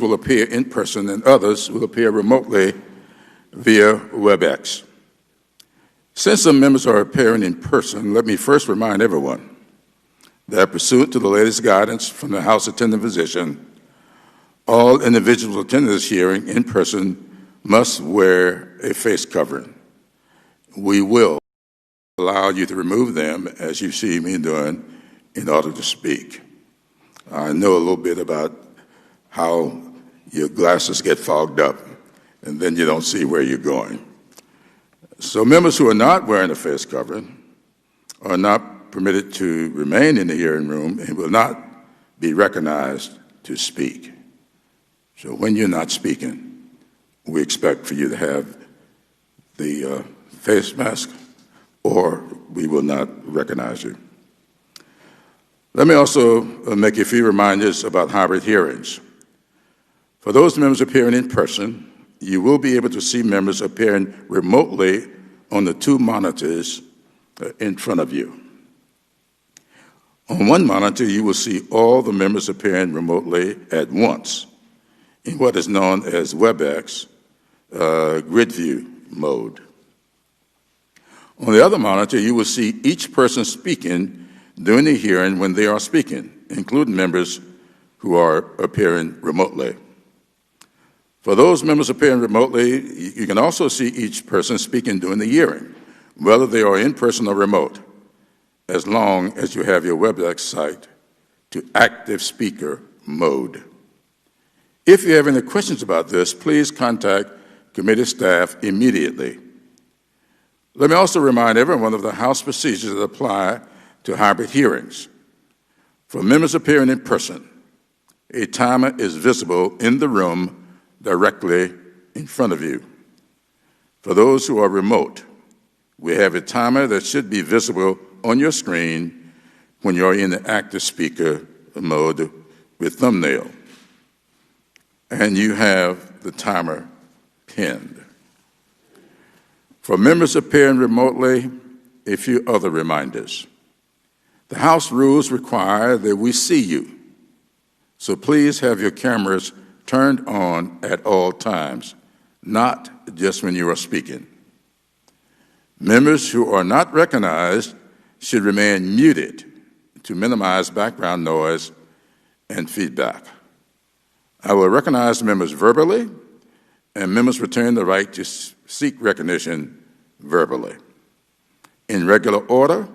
will appear in person and others will appear remotely via WebEx. Since some members are appearing in person, let me first remind everyone that pursuant to the latest guidance from the House Attending Physician, all individuals attending this hearing in person must wear a face covering. We will allow you to remove them, as you see me doing, in order to speak. I know a little bit about how your glasses get fogged up, and then you don't see where you're going. So members who are not wearing a face covering are not permitted to remain in the hearing room and will not be recognized to speak. So when you're not speaking, we expect for you to have the face mask, or we will not recognize you. Let me also make a few reminders about hybrid hearings. For those members appearing in person, you will be able to see members appearing remotely on the two monitors in front of you. On one monitor, you will see all the members appearing remotely at once in what is known as WebEx grid view mode. On the other monitor, you will see each person speaking during the hearing when they are speaking, including members who are appearing remotely. For those members appearing remotely, you can also see each person speaking during the hearing, whether they are in person or remote, as long as you have your WebEx site to active speaker mode. If you have any questions about this, please contact committee staff immediately. Let me also remind everyone of the House procedures that apply to hybrid hearings. For members appearing in person, a timer is visible in the room directly in front of you. For those who are remote, we have a timer that should be visible on your screen when you're in the active speaker mode with thumbnail. And you have the timer pinned. For members appearing remotely, a few other reminders. The House rules require that we see you, so please have your cameras turned on at all times, not just when you are speaking. Members who are not recognized should remain muted to minimize background noise and feedback. I will recognize members verbally, and members retain the right to seek recognition verbally. In regular order,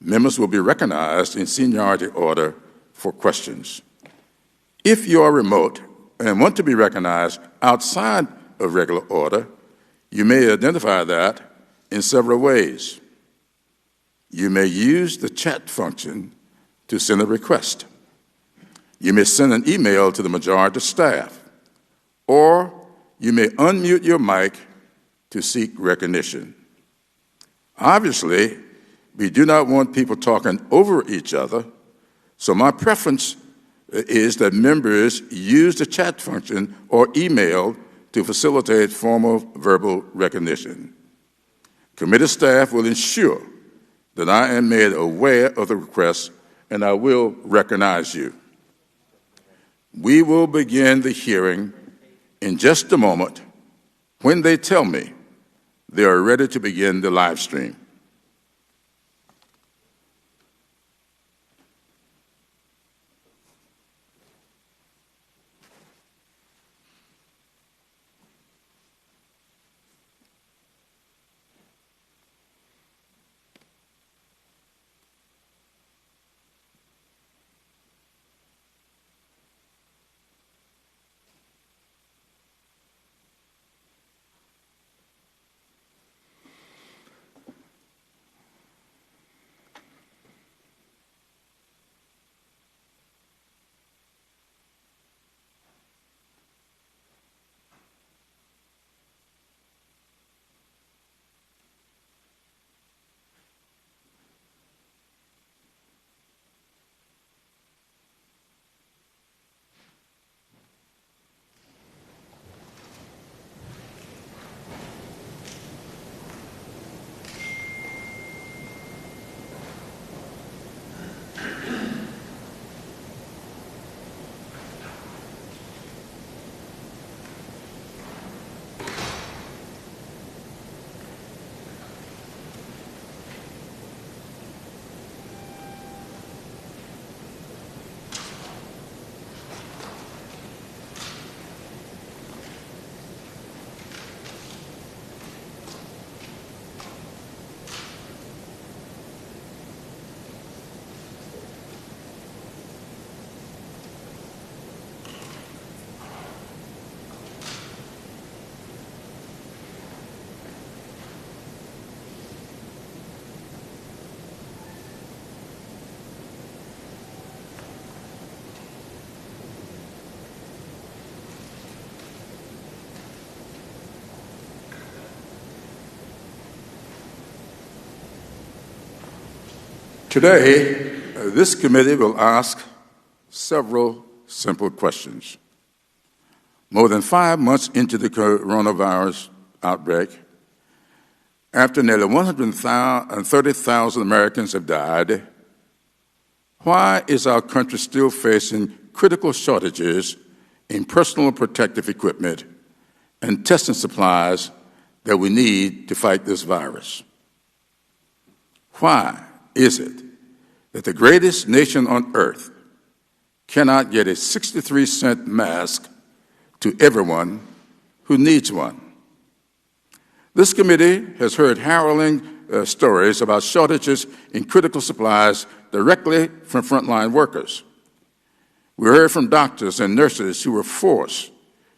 members will be recognized in seniority order for questions. If you are remote and want to be recognized outside of regular order, you may identify that in several ways. You may use the chat function to send a request. You may send an email to the majority staff, or you may unmute your mic to seek recognition. Obviously, we do not want people talking over each other, so my preference is that members use the chat function or email to facilitate formal verbal recognition. Committee staff will ensure that I am made aware of the request, and I will recognize you. We will begin the hearing in just a moment when they tell me they are ready to begin the live stream. Today, this committee will ask several simple questions. More than 5 months into the coronavirus outbreak, after nearly 130,000 Americans have died, why is our country still facing critical shortages in personal protective equipment and testing supplies that we need to fight this virus? Why is it that the greatest nation on earth cannot get a 63-cent mask to everyone who needs one? This committee has heard harrowing stories about shortages in critical supplies directly from frontline workers. We heard from doctors and nurses who were forced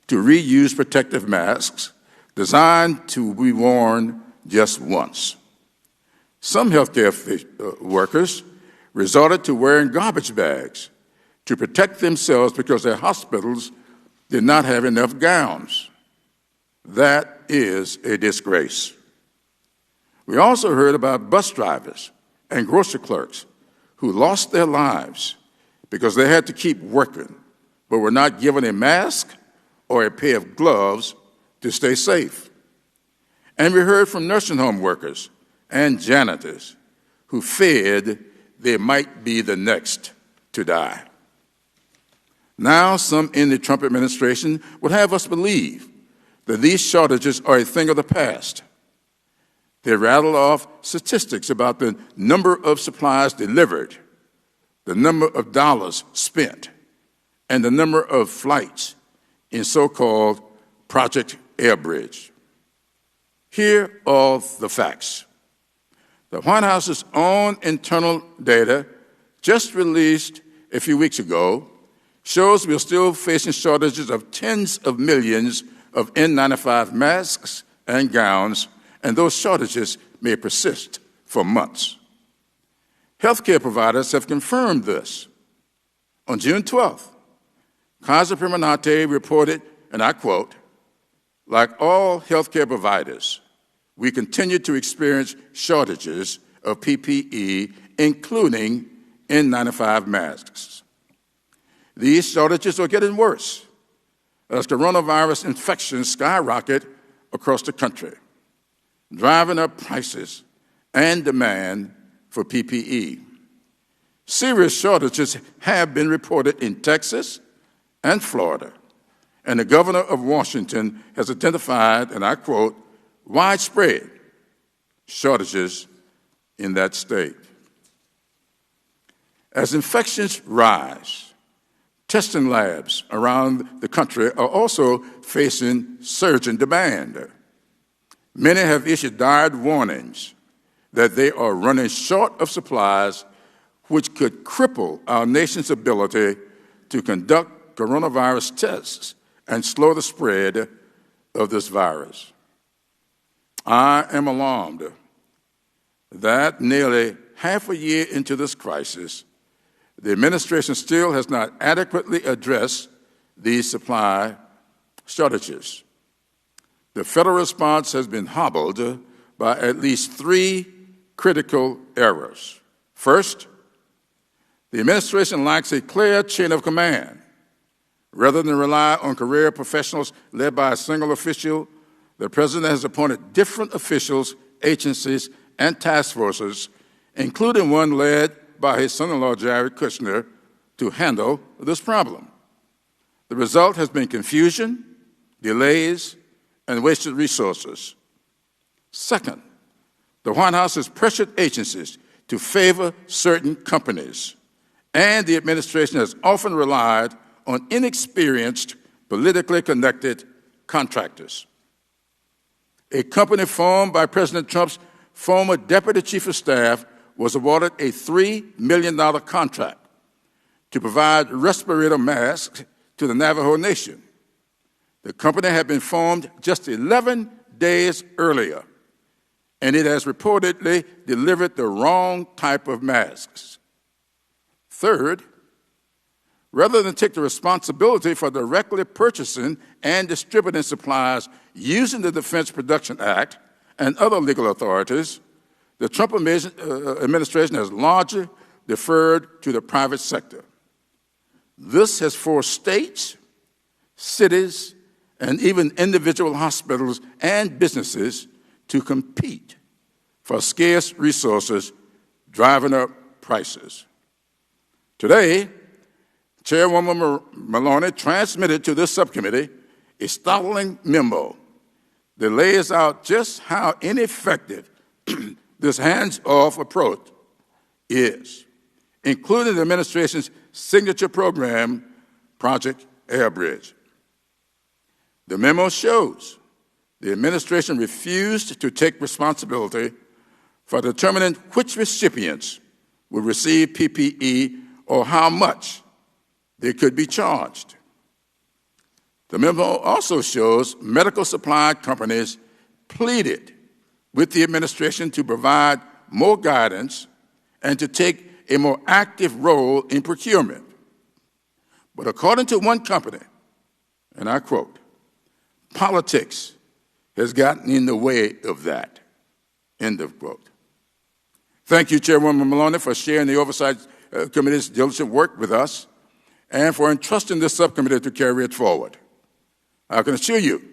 to reuse protective masks designed to be worn just once. Some healthcare workers resorted to wearing garbage bags to protect themselves because their hospitals did not have enough gowns. That is a disgrace. We also heard about bus drivers and grocery clerks who lost their lives because they had to keep working but were not given a mask or a pair of gloves to stay safe. And we heard from nursing home workers and janitors who feared they might be the next to die. Now, some in the Trump administration would have us believe that these shortages are a thing of the past. They rattle off statistics about the number of supplies delivered, the number of dollars spent, and the number of flights in so-called Project Airbridge. Here are the facts. The White House's own internal data, just released a few weeks ago, shows we're still facing shortages of tens of millions of N95 masks and gowns, and those shortages may persist for months. Healthcare providers have confirmed this. On June 12th, Kaiser Permanente reported, and I quote, "Like all healthcare providers, we continue to experience shortages of PPE, including N95 masks. These shortages are getting worse as coronavirus infections skyrocket across the country, driving up prices and demand for PPE. Serious shortages have been reported in Texas and Florida, and the governor of Washington has identified, and I quote, widespread shortages in that state. As infections rise, testing labs around the country are also facing surging demand. Many have issued dire warnings that they are running short of supplies, which could cripple our nation's ability to conduct coronavirus tests and slow the spread of this virus. I am alarmed that nearly half a year into this crisis, the administration still has not adequately addressed these supply shortages. The federal response has been hobbled by at least 3 critical errors. First, the administration lacks a clear chain of command. Rather than rely on career professionals led by a single official, the president has appointed different officials, agencies, and task forces, including one led by his son-in-law, Jared Kushner, to handle this problem. The result has been confusion, delays, and wasted resources. Second, the White House has pressured agencies to favor certain companies, and the administration has often relied on inexperienced, politically connected contractors. A company formed by President Trump's former deputy chief of staff was awarded a $3 million contract to provide respirator masks to the Navajo Nation. The company had been formed just 11 days earlier, and it has reportedly delivered the wrong type of masks. Third, rather than take the responsibility for directly purchasing and distributing supplies using the Defense Production Act and other legal authorities, the Trump administration has largely deferred to the private sector. This has forced states, cities, and even individual hospitals and businesses to compete for scarce resources, driving up prices. Today, Chairwoman Maloney transmitted to this subcommittee a startling memo that lays out just how ineffective this hands-off approach is, including the administration's signature program, Project Airbridge. The memo shows the administration refused to take responsibility for determining which recipients would receive PPE or how much they could be charged. The memo also shows medical supply companies pleaded with the administration to provide more guidance and to take a more active role in procurement. But according to one company, and I quote, "Politics has gotten in the way of that," end of quote. Thank you, Chairwoman Maloney, for sharing the Oversight Committee's diligent work with us and for entrusting this subcommittee to carry it forward. I can assure you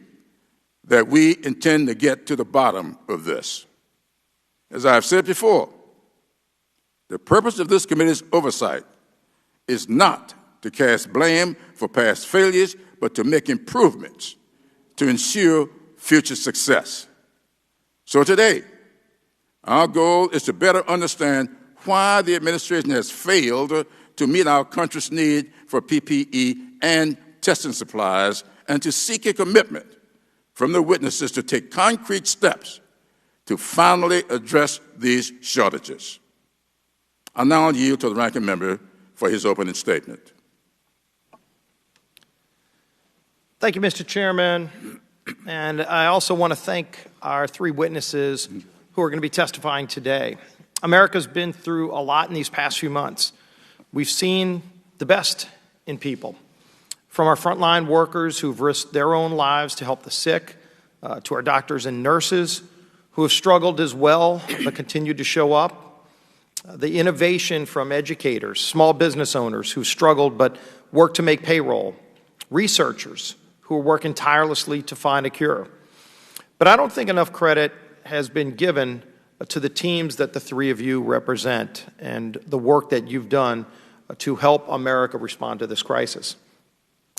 that we intend to get to the bottom of this. As I have said before, the purpose of this committee's oversight is not to cast blame for past failures, but to make improvements to ensure future success. So today, our goal is to better understand why the administration has failed to meet our country's need for PPE and testing supplies, and to seek a commitment from the witnesses to take concrete steps to finally address these shortages. I now yield to the ranking member for his opening statement. Thank you, Mr. Chairman. And I also want to thank our three witnesses who are going to be testifying today. America's been through a lot in these past few months. We've seen the best in people, from our frontline workers who've risked their own lives to help the sick, to our doctors and nurses who have struggled as well but continued to show up, the innovation from educators, small business owners who struggled but worked to make payroll, researchers who are working tirelessly to find a cure. But I don't think enough credit has been given to the teams that the three of you represent and the work that you've done to help America respond to this crisis.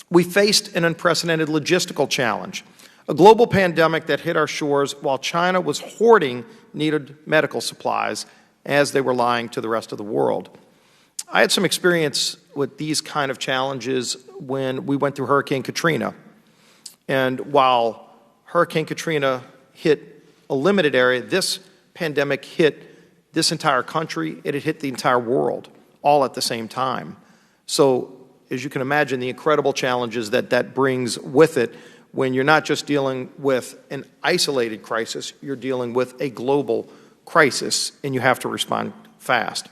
We faced an unprecedented logistical challenge, a global pandemic that hit our shores while China was hoarding needed medical supplies as they were lying to the rest of the world. I had some experience with these kind of challenges when we went through Hurricane Katrina. And while Hurricane Katrina hit a limited area, this pandemic hit this entire country. It had hit the entire world all at the same time. So, as you can imagine, the incredible challenges that brings with it when you're not just dealing with an isolated crisis, you're dealing with a global crisis, and you have to respond fast.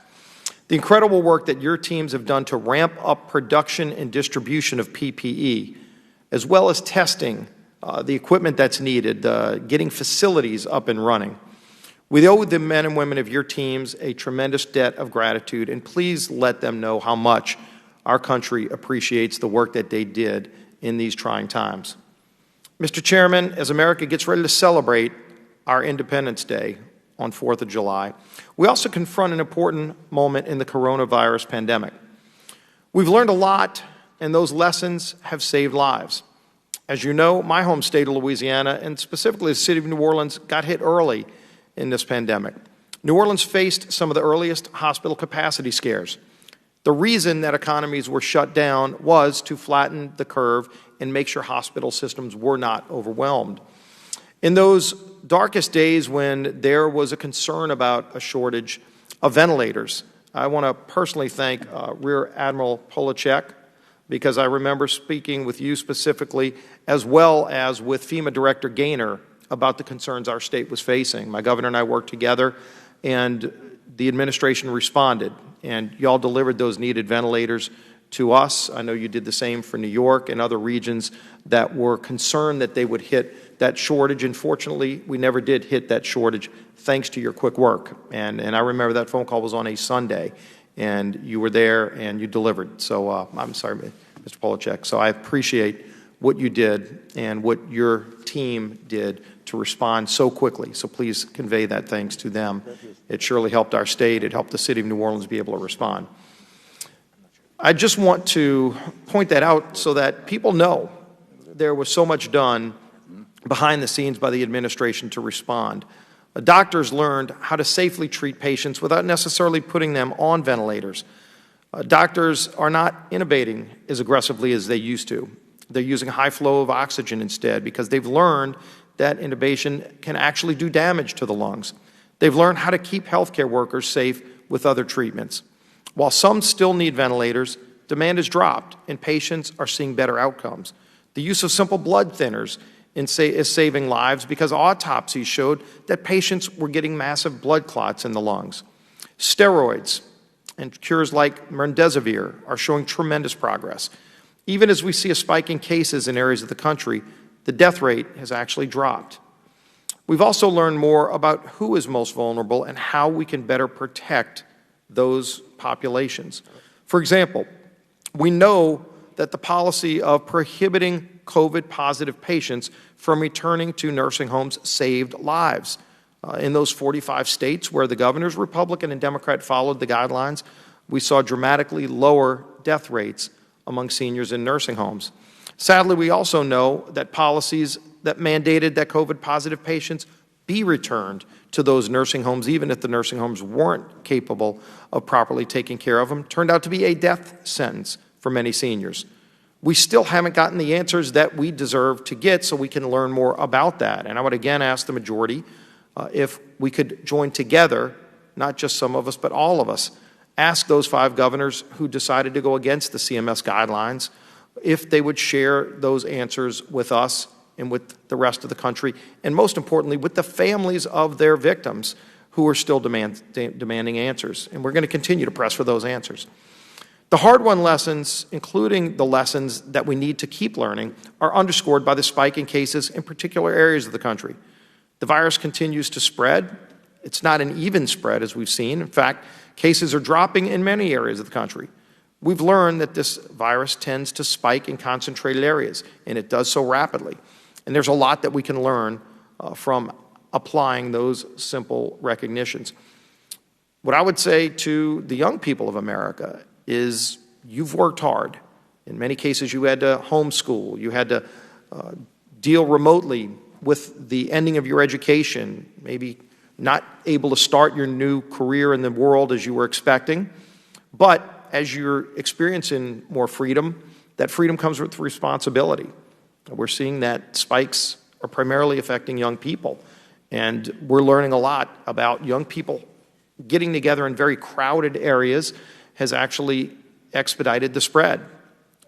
The incredible work that your teams have done to ramp up production and distribution of PPE, as well as testing the equipment that's needed, getting facilities up and running. We owe the men and women of your teams a tremendous debt of gratitude, and please let them know how much our country appreciates the work that they did in these trying times. Mr. Chairman, as America gets ready to celebrate our Independence Day on 4th of July, we also confront an important moment in the coronavirus pandemic. We've learned a lot, and those lessons have saved lives. As you know, my home state of Louisiana, and specifically the city of New Orleans, got hit early in this pandemic. New Orleans faced some of the earliest hospital capacity scares. The reason that economies were shut down was to flatten the curve and make sure hospital systems were not overwhelmed. In those darkest days when there was a concern about a shortage of ventilators, I want to personally thank Rear Admiral Polachek, because I remember speaking with you specifically, as well as with FEMA Director Gaynor, about the concerns our state was facing. My governor and I worked together, and the administration responded, and y'all delivered those needed ventilators to us. I know you did the same for New York and other regions that were concerned that they would hit that shortage. And fortunately, we never did hit that shortage thanks to your quick work. And I remember that phone call was on a Sunday, and you were there and you delivered. So I'm sorry, Mr. Polachek. So I appreciate what you did and what your team did to respond so quickly. So please convey that thanks to them. It surely helped our state. It helped the city of New Orleans be able to respond. I just want to point that out so that people know there was so much done behind the scenes by the administration to respond. Doctors learned how to safely treat patients without necessarily putting them on ventilators. Doctors are not intubating as aggressively as they used to. They're using high flow of oxygen instead because they've learned that intubation can actually do damage to the lungs. They've learned how to keep healthcare workers safe with other treatments. While some still need ventilators, demand has dropped and patients are seeing better outcomes. The use of simple blood thinners is saving lives because autopsies showed that patients were getting massive blood clots in the lungs. Steroids and cures like remdesivir are showing tremendous progress. Even as we see a spike in cases in areas of the country, the death rate has actually dropped. We've also learned more about who is most vulnerable and how we can better protect those populations. For example, we know that the policy of prohibiting COVID-positive patients from returning to nursing homes saved lives. In those 45 states where the governors, Republican and Democrat, followed the guidelines, we saw dramatically lower death rates among seniors in nursing homes. Sadly, we also know that policies that mandated that COVID-positive patients be returned to those nursing homes, even if the nursing homes weren't capable of properly taking care of them, turned out to be a death sentence for many seniors. We still haven't gotten the answers that we deserve to get, so we can learn more about that. And I would again ask the majority if we could join together, not just some of us, but all of us, ask those 5 governors who decided to go against the CMS guidelines if they would share those answers with us and with the rest of the country, and most importantly, with the families of their victims who are still demanding answers. And we're going to continue to press for those answers. The hard-won lessons, including the lessons that we need to keep learning, are underscored by the spike in cases in particular areas of the country. The virus continues to spread. It's not an even spread, as we've seen. In fact, cases are dropping in many areas of the country. We've learned that this virus tends to spike in concentrated areas, and it does so rapidly. And there's a lot that we can learn from applying those simple recognitions. What I would say to the young people of America is you've worked hard. In many cases, you had to homeschool. You had to deal remotely with the ending of your education, maybe not able to start your new career in the world as you were expecting. But as you're experiencing more freedom, that freedom comes with responsibility. We're seeing that spikes are primarily affecting young people. And we're learning a lot about young people getting together in very crowded areas has actually expedited the spread.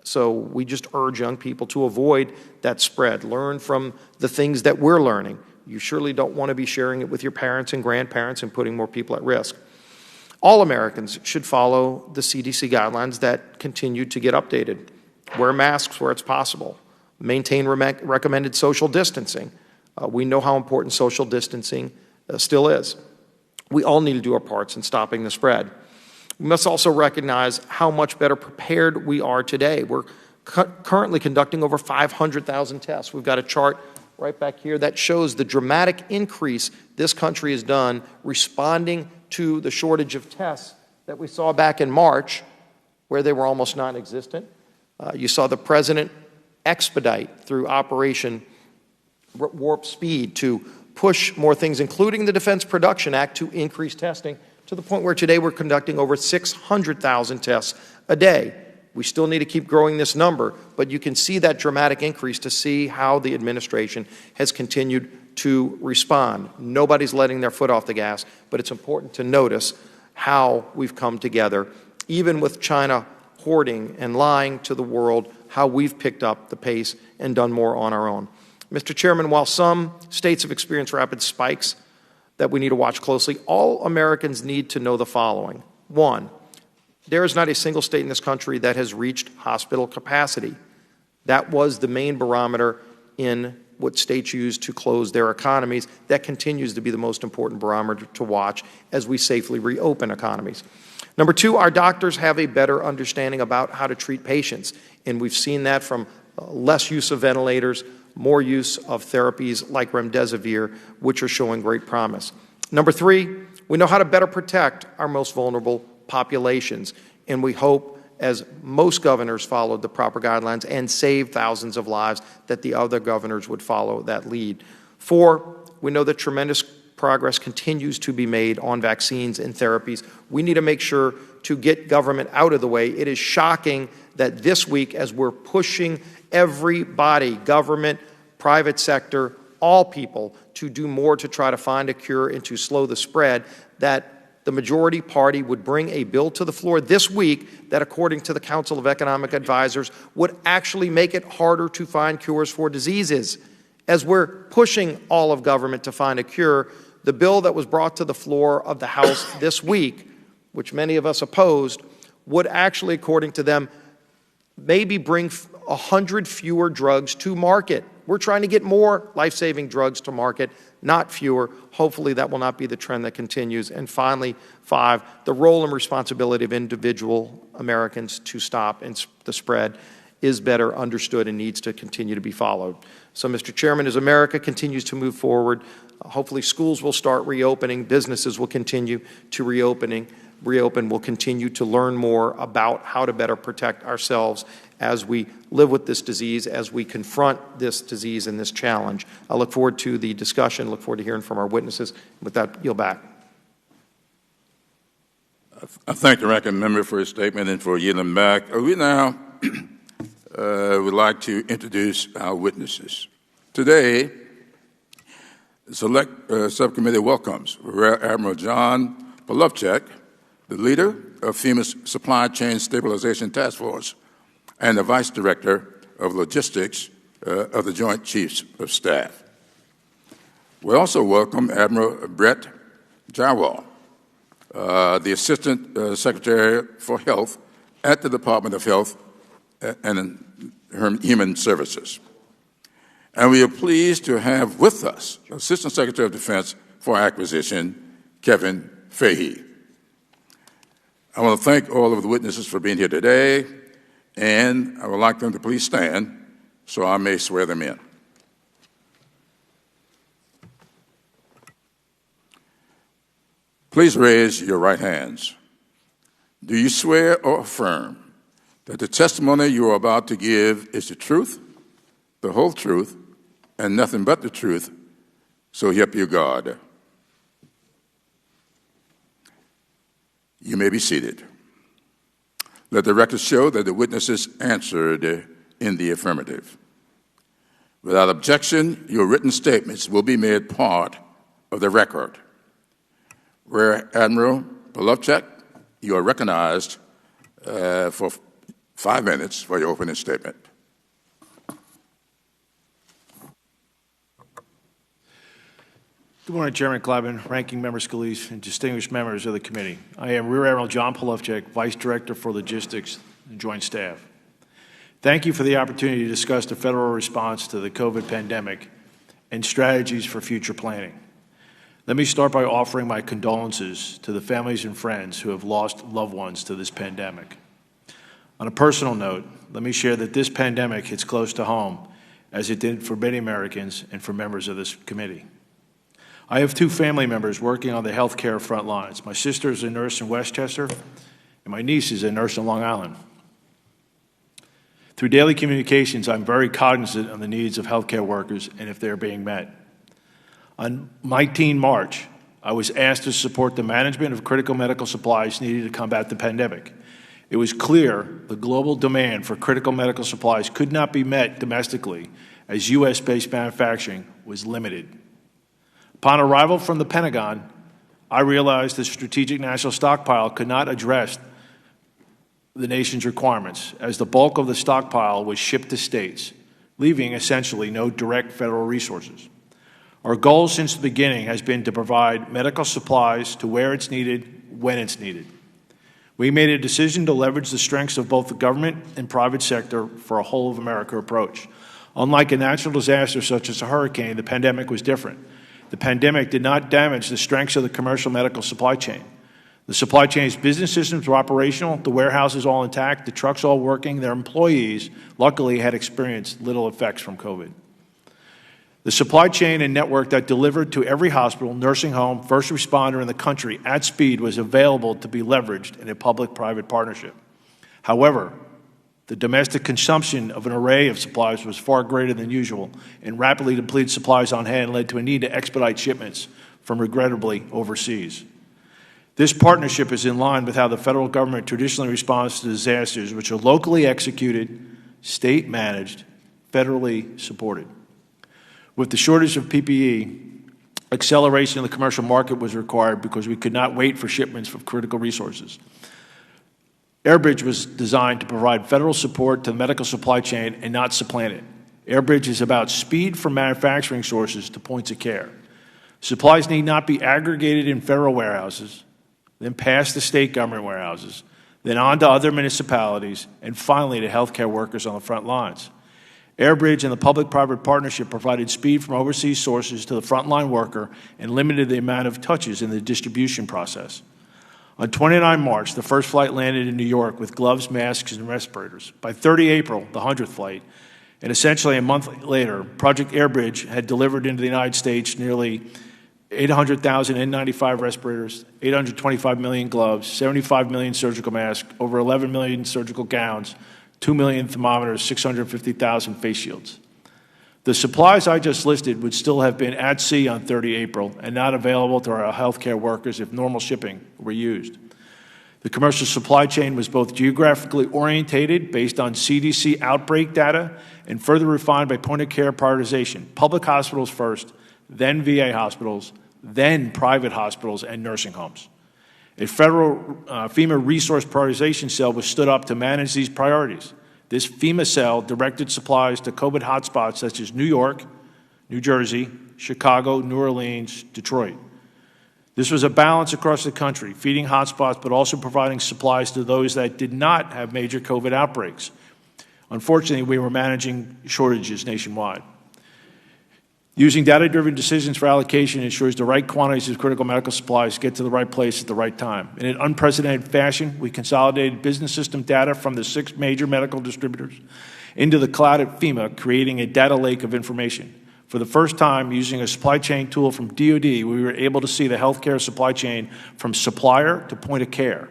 So we just urge young people to avoid that spread. Learn from the things that we're learning. You surely don't want to be sharing it with your parents and grandparents and putting more people at risk. All Americans should follow the CDC guidelines that continue to get updated. Wear masks where it's possible. Maintain recommended social distancing. We know how important social distancing still is. We all need to do our parts in stopping the spread. We must also recognize how much better prepared we are today. We're currently conducting over 500,000 tests. We've got a chart right back here that shows the dramatic increase this country has done responding to the shortage of tests that we saw back in March, where they were almost non-existent. You saw the president expedite through Operation Warp Speed to push more things, including the Defense Production Act, to increase testing to the point where today we're conducting over 600,000 tests a day. We still need to keep growing this number, but you can see that dramatic increase to see how the administration has continued to respond. Nobody's letting their foot off the gas, but it's important to notice how we've come together, even with China hoarding and lying to the world, how we've picked up the pace and done more on our own. Mr. Chairman, while some states have experienced rapid spikes that we need to watch closely, all Americans need to know the following. One, There is not a single state in this country that has reached hospital capacity. That was the main barometer in what states use to close their economies. That continues to be the most important barometer to watch as we safely reopen economies. Number two, our doctors have a better understanding about how to treat patients, and we've seen that from less use of ventilators, more use of therapies like remdesivir, which are showing great promise. Number three, we know how to better protect our most vulnerable populations, and we hope, as most governors followed the proper guidelines and saved thousands of lives, that the other governors would follow that lead. Four, we know that tremendous progress continues to be made on vaccines and therapies. We need to make sure to get government out of the way. It is shocking that this week, as we're pushing everybody, government, private sector, all people, to do more to try to find a cure and to slow the spread, that the majority party would bring a bill to the floor this week that, according to the Council of Economic Advisors, would actually make it harder to find cures for diseases. As we're pushing all of government to find a cure, the bill that was brought to the floor of the House this week, which many of us opposed, would actually, according to them, maybe bring 100 fewer drugs to market. We're trying to get more life-saving drugs to market, not fewer. Hopefully that will not be the trend that continues. And finally, five, the role and responsibility of individual Americans to stop the spread is better understood and needs to continue to be followed. So, Mr. Chairman, as America continues to move forward, hopefully schools will start reopening, businesses will continue to reopen, we'll continue to learn more about how to better protect ourselves as we live with this disease, as we confront this disease and this challenge. I look forward to the discussion, look forward to hearing from our witnesses. With that, yield back. I thank the ranking member for his statement and for yielding back. We now would like to introduce our witnesses. Today, the Select Subcommittee welcomes Rear Admiral John Polovchek, the leader of FEMA's Supply Chain Stabilization Task Force and the Vice Director of Logistics of the Joint Chiefs of Staff. We also welcome Admiral Brett Giroir, the Assistant Secretary for Health at the Department of Health and Human Services. And we are pleased to have with us Assistant Secretary of Defense for Acquisition, Kevin Fahey. I want to thank all of the witnesses for being here today, and I would like them to please stand so I may swear them in. Please raise your right hands. Do you swear or affirm that the testimony you are about to give is the truth, the whole truth, and nothing but the truth, so help you God? You may be seated. Let the record show that the witnesses answered in the affirmative. Without objection, your written statements will be made part of the record. Rear Admiral Polovchek, you are recognized for 5 minutes for your opening statement. Good morning, Chairman Clyburn, Ranking Member Scalise, and distinguished members of the committee. I am Rear Admiral John Polovchek, Vice Director for Logistics and Joint Staff. Thank you for the opportunity to discuss the federal response to the COVID pandemic and strategies for future planning. Let me start by offering my condolences to the families and friends who have lost loved ones to this pandemic. On a personal note, let me share that this pandemic hits close to home, as it did for many Americans and for members of this committee. I have 2 family members working on the healthcare front lines. My sister is a nurse in Westchester, and my niece is a nurse in Long Island. Through daily communications, I'm very cognizant of the needs of healthcare workers and if they're being met. On 19 March, I was asked to support the management of critical medical supplies needed to combat the pandemic. It was clear the global demand for critical medical supplies could not be met domestically, as U.S.-based manufacturing was limited. Upon arrival from the Pentagon, I realized the Strategic National Stockpile could not address the nation's requirements, as the bulk of the stockpile was shipped to states, leaving essentially no direct federal resources. Our goal since the beginning has been to provide medical supplies to where it's needed, when it's needed. We made a decision to leverage the strengths of both the government and private sector for a whole-of-America approach. Unlike a natural disaster such as a hurricane, the pandemic was different. The pandemic did not damage the strengths of the commercial medical supply chain. The supply chain's business systems were operational, the warehouses all intact, the trucks all working, their employees, luckily, had experienced little effects from COVID. The supply chain and network that delivered to every hospital, nursing home, first responder in the country at speed was available to be leveraged in a public-private partnership. However, the domestic consumption of an array of supplies was far greater than usual, and rapidly depleted supplies on hand led to a need to expedite shipments from, regrettably, overseas. This partnership is in line with how the federal government traditionally responds to disasters, which are locally executed, state-managed, federally supported. With the shortage of PPE, acceleration in the commercial market was required because we could not wait for shipments of critical resources. Airbridge was designed to provide federal support to the medical supply chain and not supplant it. Airbridge is about speed from manufacturing sources to points of care. Supplies need not be aggregated in federal warehouses, then past the state government warehouses, then on to other municipalities, and finally to healthcare workers on the front lines. Airbridge and the public-private partnership provided speed from overseas sources to the frontline worker and limited the amount of touches in the distribution process. On 29 March, the first flight landed in New York with gloves, masks, and respirators. By 30 April, the 100th flight, and essentially a month later, Project Airbridge had delivered into the United States nearly 800,000 N95 respirators, 825 million gloves, 75 million surgical masks, over 11 million surgical gowns, 2 million thermometers, 650,000 face shields. The supplies I just listed would still have been at sea on 30 April and not available to our healthcare workers if normal shipping were used. The commercial supply chain was both geographically orientated based on CDC outbreak data and further refined by point-of-care prioritization. Public hospitals first, then VA hospitals, then private hospitals and nursing homes. A federal FEMA resource prioritization cell was stood up to manage these priorities. This FEMA cell directed supplies to COVID hotspots such as New York, New Jersey, Chicago, New Orleans, Detroit. This was a balance across the country, feeding hotspots but also providing supplies to those that did not have major COVID outbreaks. Unfortunately, we were managing shortages nationwide. Using data-driven decisions for allocation ensures the right quantities of critical medical supplies get to the right place at the right time. In an unprecedented fashion, we consolidated business system data from the 6 major medical distributors into the cloud at FEMA, creating a data lake of information. For the first time, using a supply chain tool from DoD, we were able to see the healthcare supply chain from supplier to point of care.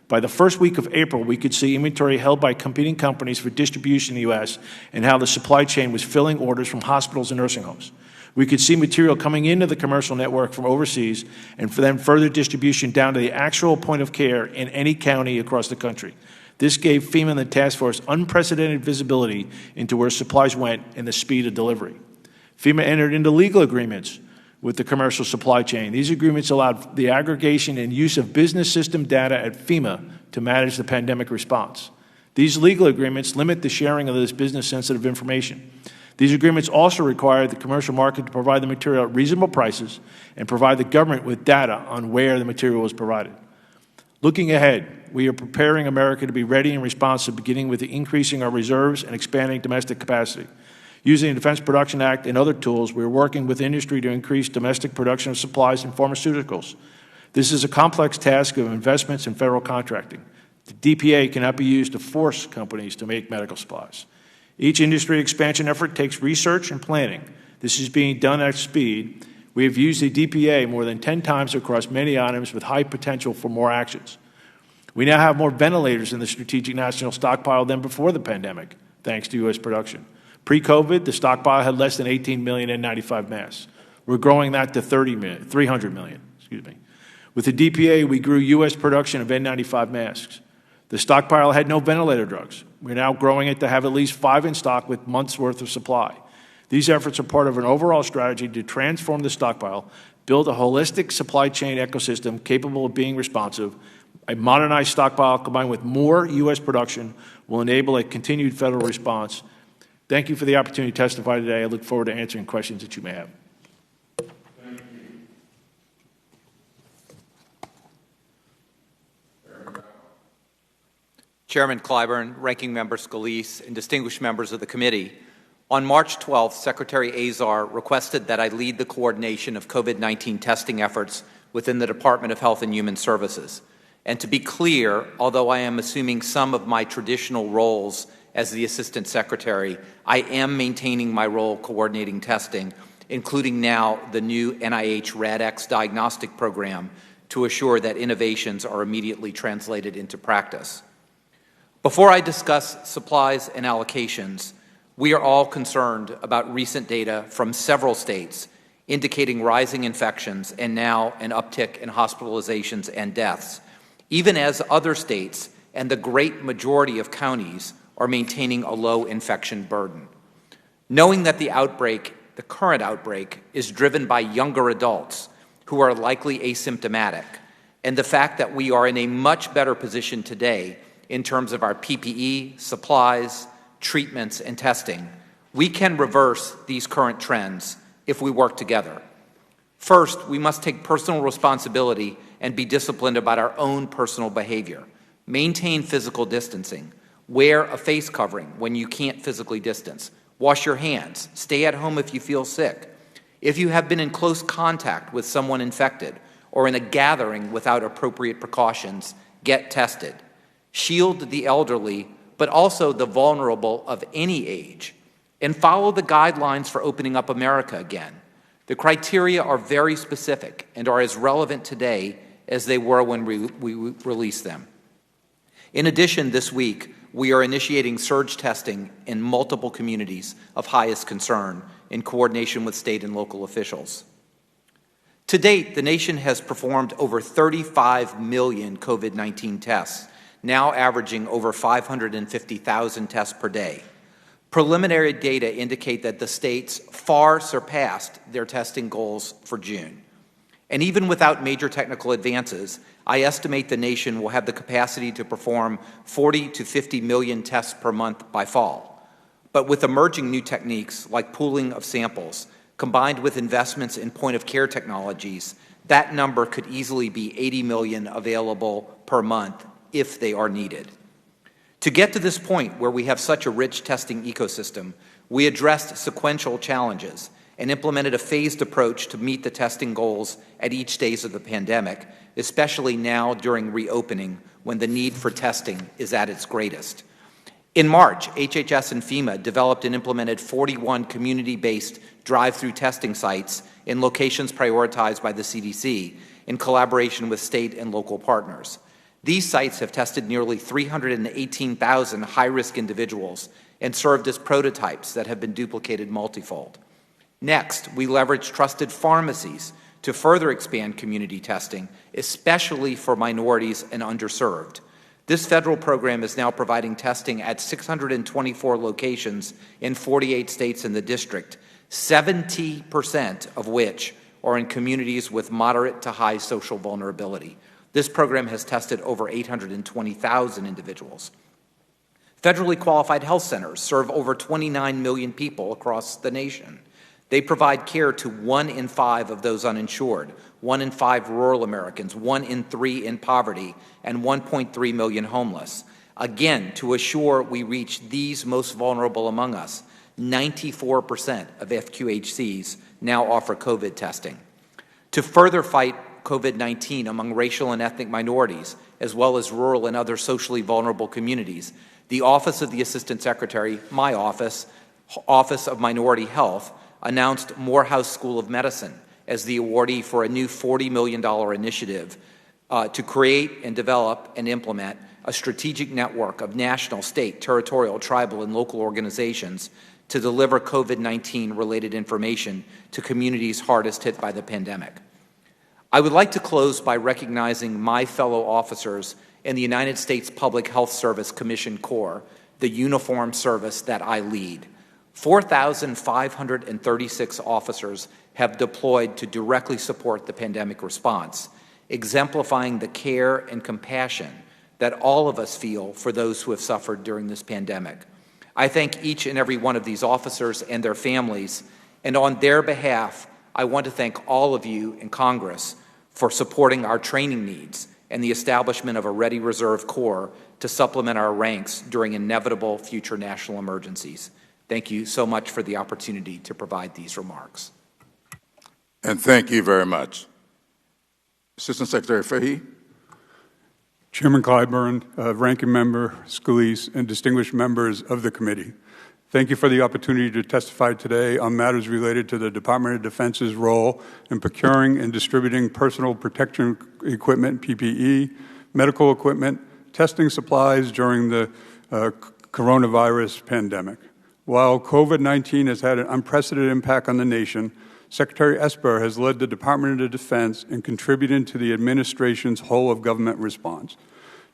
By the first week of April, we could see inventory held by competing companies for distribution in the U.S. and how the supply chain was filling orders from hospitals and nursing homes. We could see material coming into the commercial network from overseas and for then further distribution down to the actual point of care in any county across the country. This gave FEMA and the task force unprecedented visibility into where supplies went and the speed of delivery. FEMA entered into legal agreements with the commercial supply chain. These agreements allowed the aggregation and use of business system data at FEMA to manage the pandemic response. These legal agreements limit the sharing of this business-sensitive information. These agreements also require the commercial market to provide the material at reasonable prices and provide the government with data on where the material was provided. Looking ahead, we are preparing America to be ready and responsive, beginning with increasing our reserves and expanding domestic capacity. Using the Defense Production Act and other tools, we are working with industry to increase domestic production of supplies and pharmaceuticals. This is a complex task of investments and federal contracting. The DPA cannot be used to force companies to make medical supplies. Each industry expansion effort takes research and planning. This is being done at speed. We have used the DPA more than 10 times across many items with high potential for more actions. We now have more ventilators in the Strategic National Stockpile than before the pandemic, thanks to U.S. production. Pre-COVID, the stockpile had less than 18 million N95 masks. We're growing that to 300 million. With the DPA, we grew U.S. production of N95 masks. The stockpile had no ventilator drugs. We're now growing it to have at least 5 in stock with months' worth of supply. These efforts are part of an overall strategy to transform the stockpile, build a holistic supply chain ecosystem capable of being responsive. A modernized stockpile combined with more U.S. production will enable a continued federal response. Thank you for the opportunity to testify today. I look forward to answering questions that you may have. Chairman Clyburn, Ranking Member Scalise, and distinguished members of the committee, on March 12th, Secretary Azar requested that I lead the coordination of COVID-19 testing efforts within the Department of Health and Human Services. And to be clear, although I am assuming some of my traditional roles as the Assistant Secretary, I am maintaining my role coordinating testing, including now the new NIH RADx diagnostic program, to assure that innovations are immediately translated into practice. Before I discuss supplies and allocations, we are all concerned about recent data from several states indicating rising infections and now an uptick in hospitalizations and deaths, even as other states and the great majority of counties are maintaining a low infection burden. Knowing that the current outbreak, is driven by younger adults who are likely asymptomatic, and the fact that we are in a much better position today in terms of our PPE, supplies, treatments, and testing, we can reverse these current trends if we work together. First, we must take personal responsibility and be disciplined about our own personal behavior. Maintain physical distancing. Wear a face covering when you can't physically distance. Wash your hands. Stay at home if you feel sick. If you have been in close contact with someone infected or in a gathering without appropriate precautions, get tested. Shield the elderly, but also the vulnerable of any age, and follow the guidelines for opening up America again. The criteria are very specific and are as relevant today as they were when we released them. In addition, this week, we are initiating surge testing in multiple communities of highest concern in coordination with state and local officials. To date, the nation has performed over 35 million COVID-19 tests, now averaging over 550,000 tests per day. Preliminary data indicate that the states far surpassed their testing goals for June. And even without major technical advances, I estimate the nation will have the capacity to perform 40 to 50 million tests per month by fall. But with emerging new techniques like pooling of samples, combined with investments in point-of-care technologies, that number could easily be 80 million available per month if they are needed. To get to this point where we have such a rich testing ecosystem, we addressed sequential challenges and implemented a phased approach to meet the testing goals at each stage of the pandemic, especially now during reopening when the need for testing is at its greatest. In March, HHS and FEMA developed and implemented 41 community-based drive-through testing sites in locations prioritized by the CDC in collaboration with state and local partners. These sites have tested nearly 318,000 high-risk individuals and served as prototypes that have been duplicated multifold. Next, we leverage trusted pharmacies to further expand community testing, especially for minorities and underserved. This federal program is now providing testing at 624 locations in 48 states in the district, 70% of which are in communities with moderate to high social vulnerability. This program has tested over 820,000 individuals. Federally qualified health centers serve over 29 million people across the nation. They provide care to 1 in 5 of those uninsured, 1 in 5 rural Americans, 1 in 3 in poverty, and 1.3 million homeless. Again, to assure we reach these most vulnerable among us, 94% of FQHCs now offer COVID testing. To further fight COVID-19 among racial and ethnic minorities, as well as rural and other socially vulnerable communities, the Office of the Assistant Secretary, my office, Office of Minority Health, announced Morehouse School of Medicine as the awardee for a new $40 million initiative to create and develop and implement a strategic network of national, state, territorial, tribal, and local organizations to deliver COVID-19 related information to communities hardest hit by the pandemic. I would like to close by recognizing my fellow officers in the United States Public Health Service Commission Corps, the uniformed service that I lead. 4,536 officers have deployed to directly support the pandemic response, exemplifying the care and compassion that all of us feel for those who have suffered during this pandemic. I thank each and every one of these officers and their families, and on their behalf, I want to thank all of you in Congress for supporting our training needs and the establishment of a Ready Reserve Corps to supplement our ranks during inevitable future national emergencies. Thank you so much for the opportunity to provide these remarks. And thank you very much. Assistant Secretary Fahey. Chairman Clyburn, Ranking Member Scalise, and distinguished members of the committee, thank you for the opportunity to testify today on matters related to the Department of Defense's role in procuring and distributing personal protection equipment, PPE, medical equipment, testing supplies during the coronavirus pandemic. While COVID-19 has had an unprecedented impact on the nation, Secretary Esper has led the Department of Defense in contributing to the administration's whole-of-government response.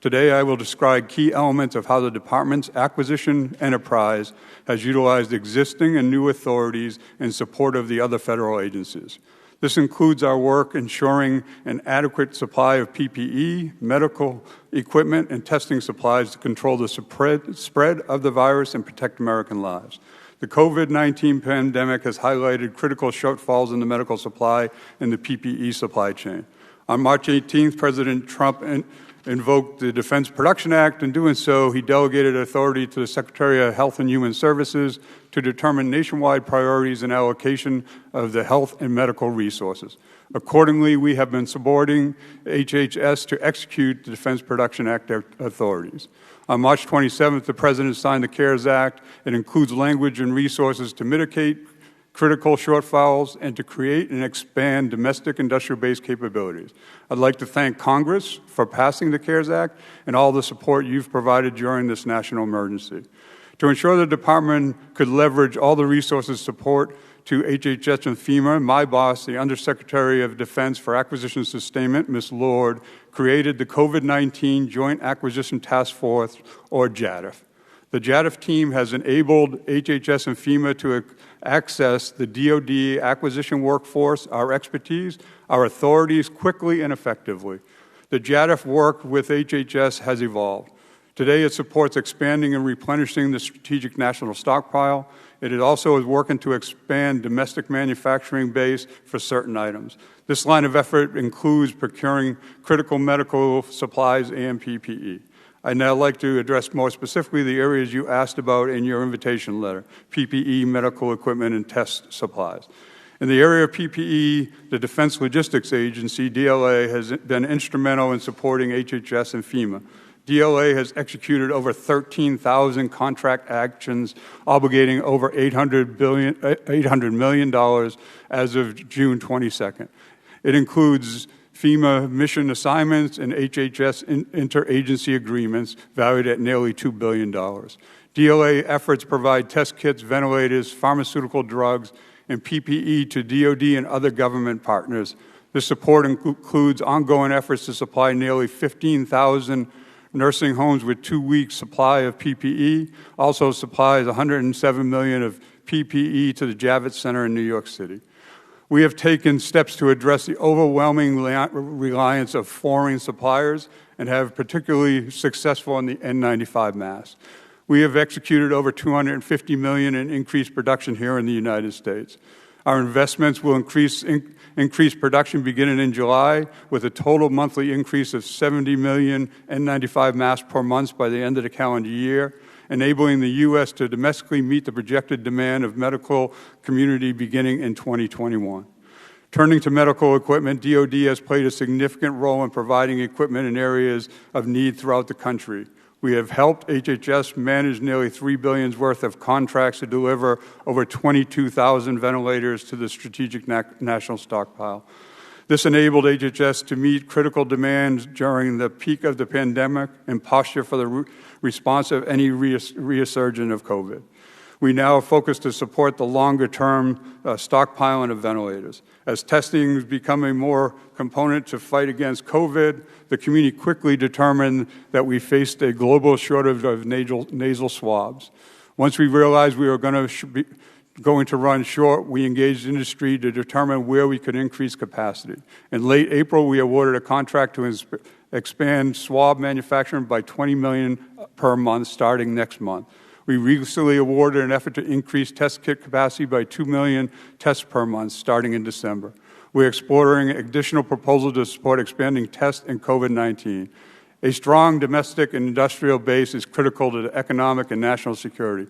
Today, I will describe key elements of how the Department's acquisition enterprise has utilized existing and new authorities in support of the other federal agencies. This includes our work ensuring an adequate supply of PPE, medical equipment, and testing supplies to control the spread of the virus and protect American lives. The COVID-19 pandemic has highlighted critical shortfalls in the medical supply and the PPE supply chain. On March 18th, President Trump invoked the Defense Production Act. In doing so, he delegated authority to the Secretary of Health and Human Services to determine nationwide priorities and allocation of the health and medical resources. Accordingly, we have been supporting HHS to execute the Defense Production Act authorities. On March 27th, the President signed the CARES Act. It includes language and resources to mitigate critical shortfalls and to create and expand domestic industrial-based capabilities. I'd like to thank Congress for passing the CARES Act and all the support you've provided during this national emergency. To ensure the Department could leverage all the resources support to HHS and FEMA, my boss, the Undersecretary of Defense for Acquisition and Sustainment, Ms. Lord, created the COVID-19 Joint Acquisition Task Force, or JATF. The JATF team has enabled HHS and FEMA to access the DoD acquisition workforce, our expertise, our authorities quickly and effectively. The JATF work with HHS has evolved. Today it supports expanding and replenishing the strategic national stockpile. It also is working to expand domestic manufacturing base for certain items. This line of effort includes procuring critical medical supplies and PPE. I'd now like to address more specifically the areas you asked about in your invitation letter, PPE, medical equipment, and test supplies. In the area of PPE, the Defense Logistics Agency, DLA, has been instrumental in supporting HHS and FEMA. DLA has executed over 13,000 contract actions, obligating over $800 million as of June 22nd. It includes FEMA mission assignments and HHS interagency agreements valued at nearly $2 billion. DLA efforts provide test kits, ventilators, pharmaceutical drugs, and PPE to DoD and other government partners. This support includes ongoing efforts to supply nearly 15,000 nursing homes with 2 weeks supply of PPE, also supplies $107 million of PPE to the Javits Center in New York City. We have taken steps to address the overwhelming reliance of foreign suppliers and have particularly successful in the N95 mask. We have executed over $250 million in increased production here in the United States. Our investments will increase production beginning in July with a total monthly increase of 70 million N95 masks per month by the end of the calendar year, enabling the U.S. to domestically meet the projected demand of medical community beginning in 2021. Turning to medical equipment, DoD has played a significant role in providing equipment in areas of need throughout the country. We have helped HHS manage nearly $3 billion worth of contracts to deliver over 22,000 ventilators to the strategic national stockpile. This enabled HHS to meet critical demands during the peak of the pandemic and posture for the response of any resurgence of COVID. We now focus to support the longer-term stockpiling of ventilators. As testing is becoming more component to fight against COVID, the community quickly determined that we faced a global shortage of nasal swabs. Once we realized we were going to run short, we engaged industry to determine where we could increase capacity. In late April, we awarded a contract to expand swab manufacturing by $20 million per month starting next month. We recently awarded an effort to increase test kit capacity by 2 million tests per month starting in December. We're exploring additional proposals to support expanding tests in COVID-19. A strong domestic and industrial base is critical to the economic and national security.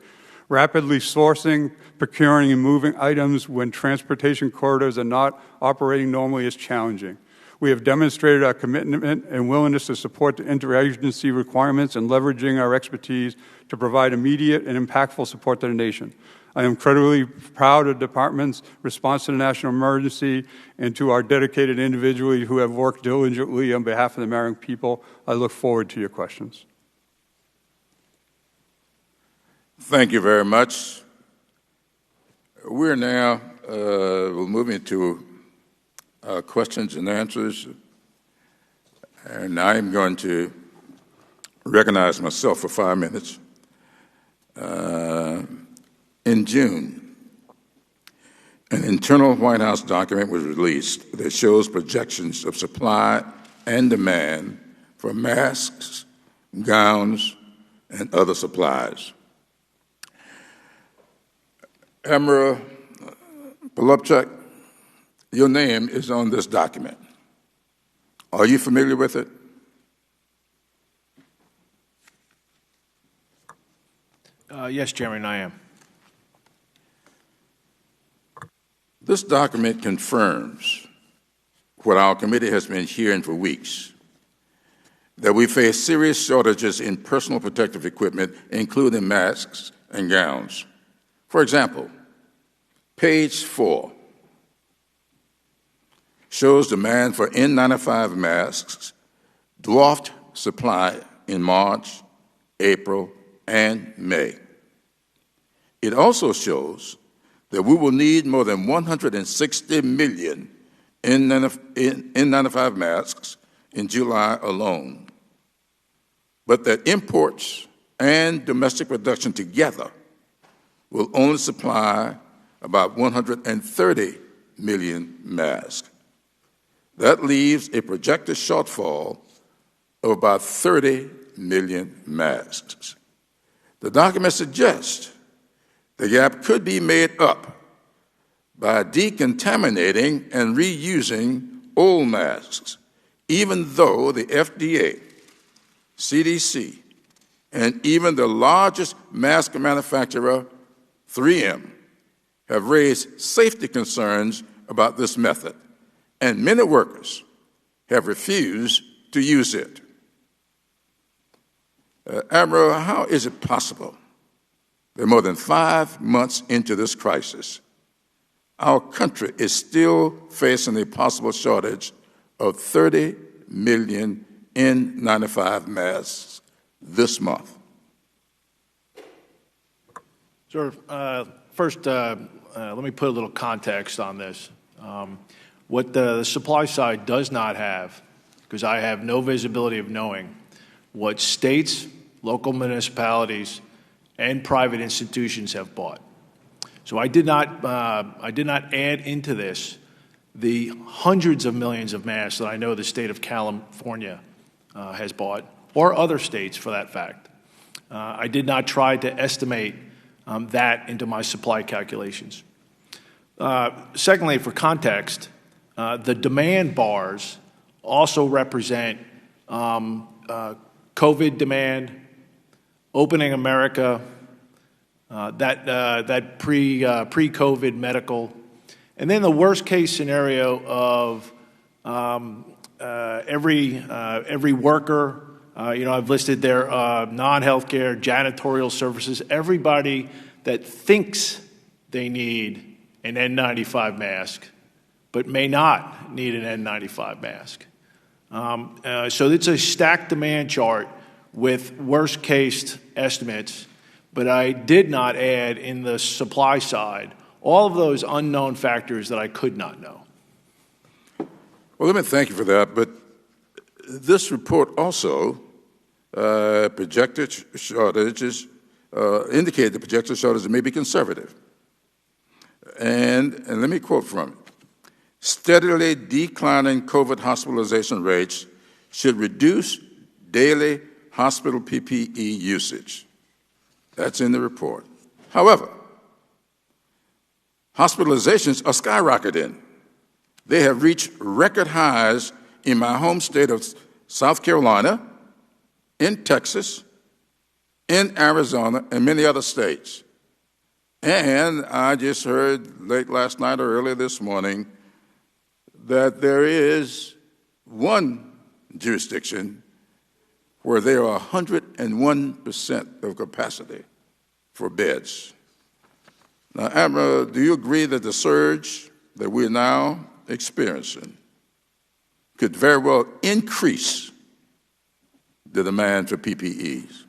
Rapidly sourcing, procuring, and moving items when transportation corridors are not operating normally is challenging. We have demonstrated our commitment and willingness to support the interagency requirements and leveraging our expertise to provide immediate and impactful support to the nation. I am incredibly proud of the Department's response to the national emergency and to our dedicated individuals who have worked diligently on behalf of the American people. I look forward to your questions. Thank you very much. We're now moving to questions and answers, and I'm going to recognize myself for 5 minutes. In June, an internal White House document was released that shows projections of supply and demand for masks, gowns, and other supplies. Admiral Polubchak, your name is on this document. Are you familiar with it? Yes, Chairman, I am. This document confirms what our committee has been hearing for weeks, that we face serious shortages in personal protective equipment, including masks and gowns. For example, page 4 shows demand for N95 masks dwarfed supply in March, April, and May. It also shows that we will need more than 160 million N95 masks in July alone, but that imports and domestic production together will only supply about 130 million masks. That leaves a projected shortfall of about 30 million masks. The document suggests the gap could be made up by decontaminating and reusing old masks, even though the FDA, CDC, and even the largest mask manufacturer, 3M, have raised safety concerns about this method, and many workers have refused to use it. Admiral, how is it possible that more than 5 months into this crisis, our country is still facing a possible shortage of 30 million N95 masks this month? Sir, first, let me put a little context on this. What the supply side does not have, because I have no visibility of knowing, what states, local municipalities, and private institutions have bought. So I did not add into this the hundreds of millions of masks that I know the state of California has bought, or other states for that fact. I did not try to estimate that into my supply calculations. Secondly, for context, the demand bars also represent COVID demand, opening America, that pre-COVID medical, and then the worst case scenario of every worker. I've listed there non-healthcare, janitorial services, everybody that thinks they need an N95 mask, but may not need an N95 mask. So it's a stacked demand chart with worst case estimates, but I did not add in the supply side all of those unknown factors that I could not know. Well, let me thank you for that, but this report also projected shortages, indicated the projected shortages may be conservative. And let me quote from it. Steadily declining COVID hospitalization rates should reduce daily hospital PPE usage. That's in the report. However, hospitalizations are skyrocketing. They have reached record highs in my home state of South Carolina in Texas, in Arizona, and many other states. And I just heard late last night or early this morning that there is one jurisdiction where there are 101% of capacity for beds. Now, Admiral, do you agree that the surge that we're now experiencing could very well increase the demand for PPEs?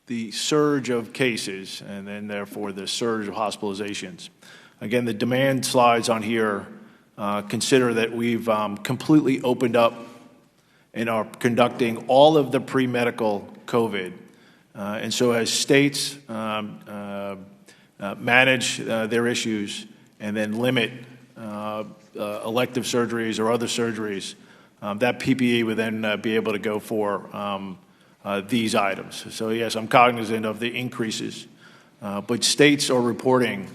The surge of cases and then therefore the surge of hospitalizations. Again, the demand slides on here consider that we've completely opened up and are conducting all of the pre-medical COVID. And so as states manage their issues and then limit elective surgeries or other surgeries, that PPE would then be able to go for these items. So yes, I'm cognizant of the increases, but states are reporting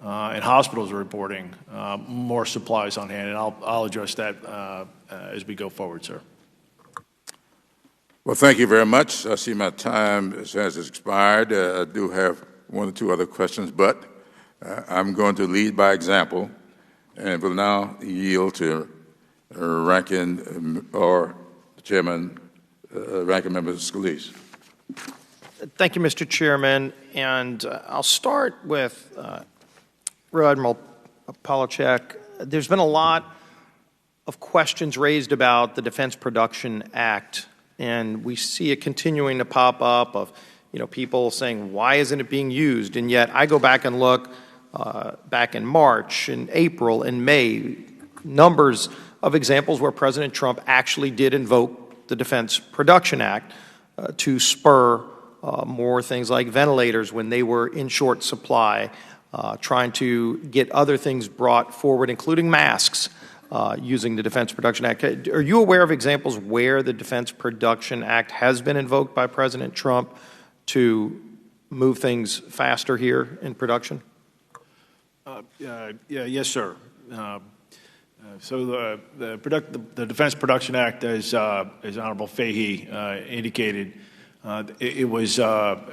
and hospitals are reporting more supplies on hand, and I'll address that as we go forward, sir. Well, thank you very much. I see my time has expired. I do have one or two other questions, but I'm going to lead by example and will now yield to Ranking or Chairman, Ranking Member Scalise. Thank you, Mr. Chairman. And I'll start with Rear Admiral Polachek. There's been a lot of questions raised about the Defense Production Act, and we see it continuing to pop up of people saying, why isn't it being used? And yet I go back and look back in March, in April, in May, numbers of examples where President Trump actually did invoke the Defense Production Act to spur more things like ventilators when they were in short supply, trying to get other things brought forward, including masks, using the Defense Production Act. Are you aware of examples where the Defense Production Act has been invoked by President Trump to move things faster here in production? Yes, sir. So the Defense Production Act, as Honorable Fahey indicated, it was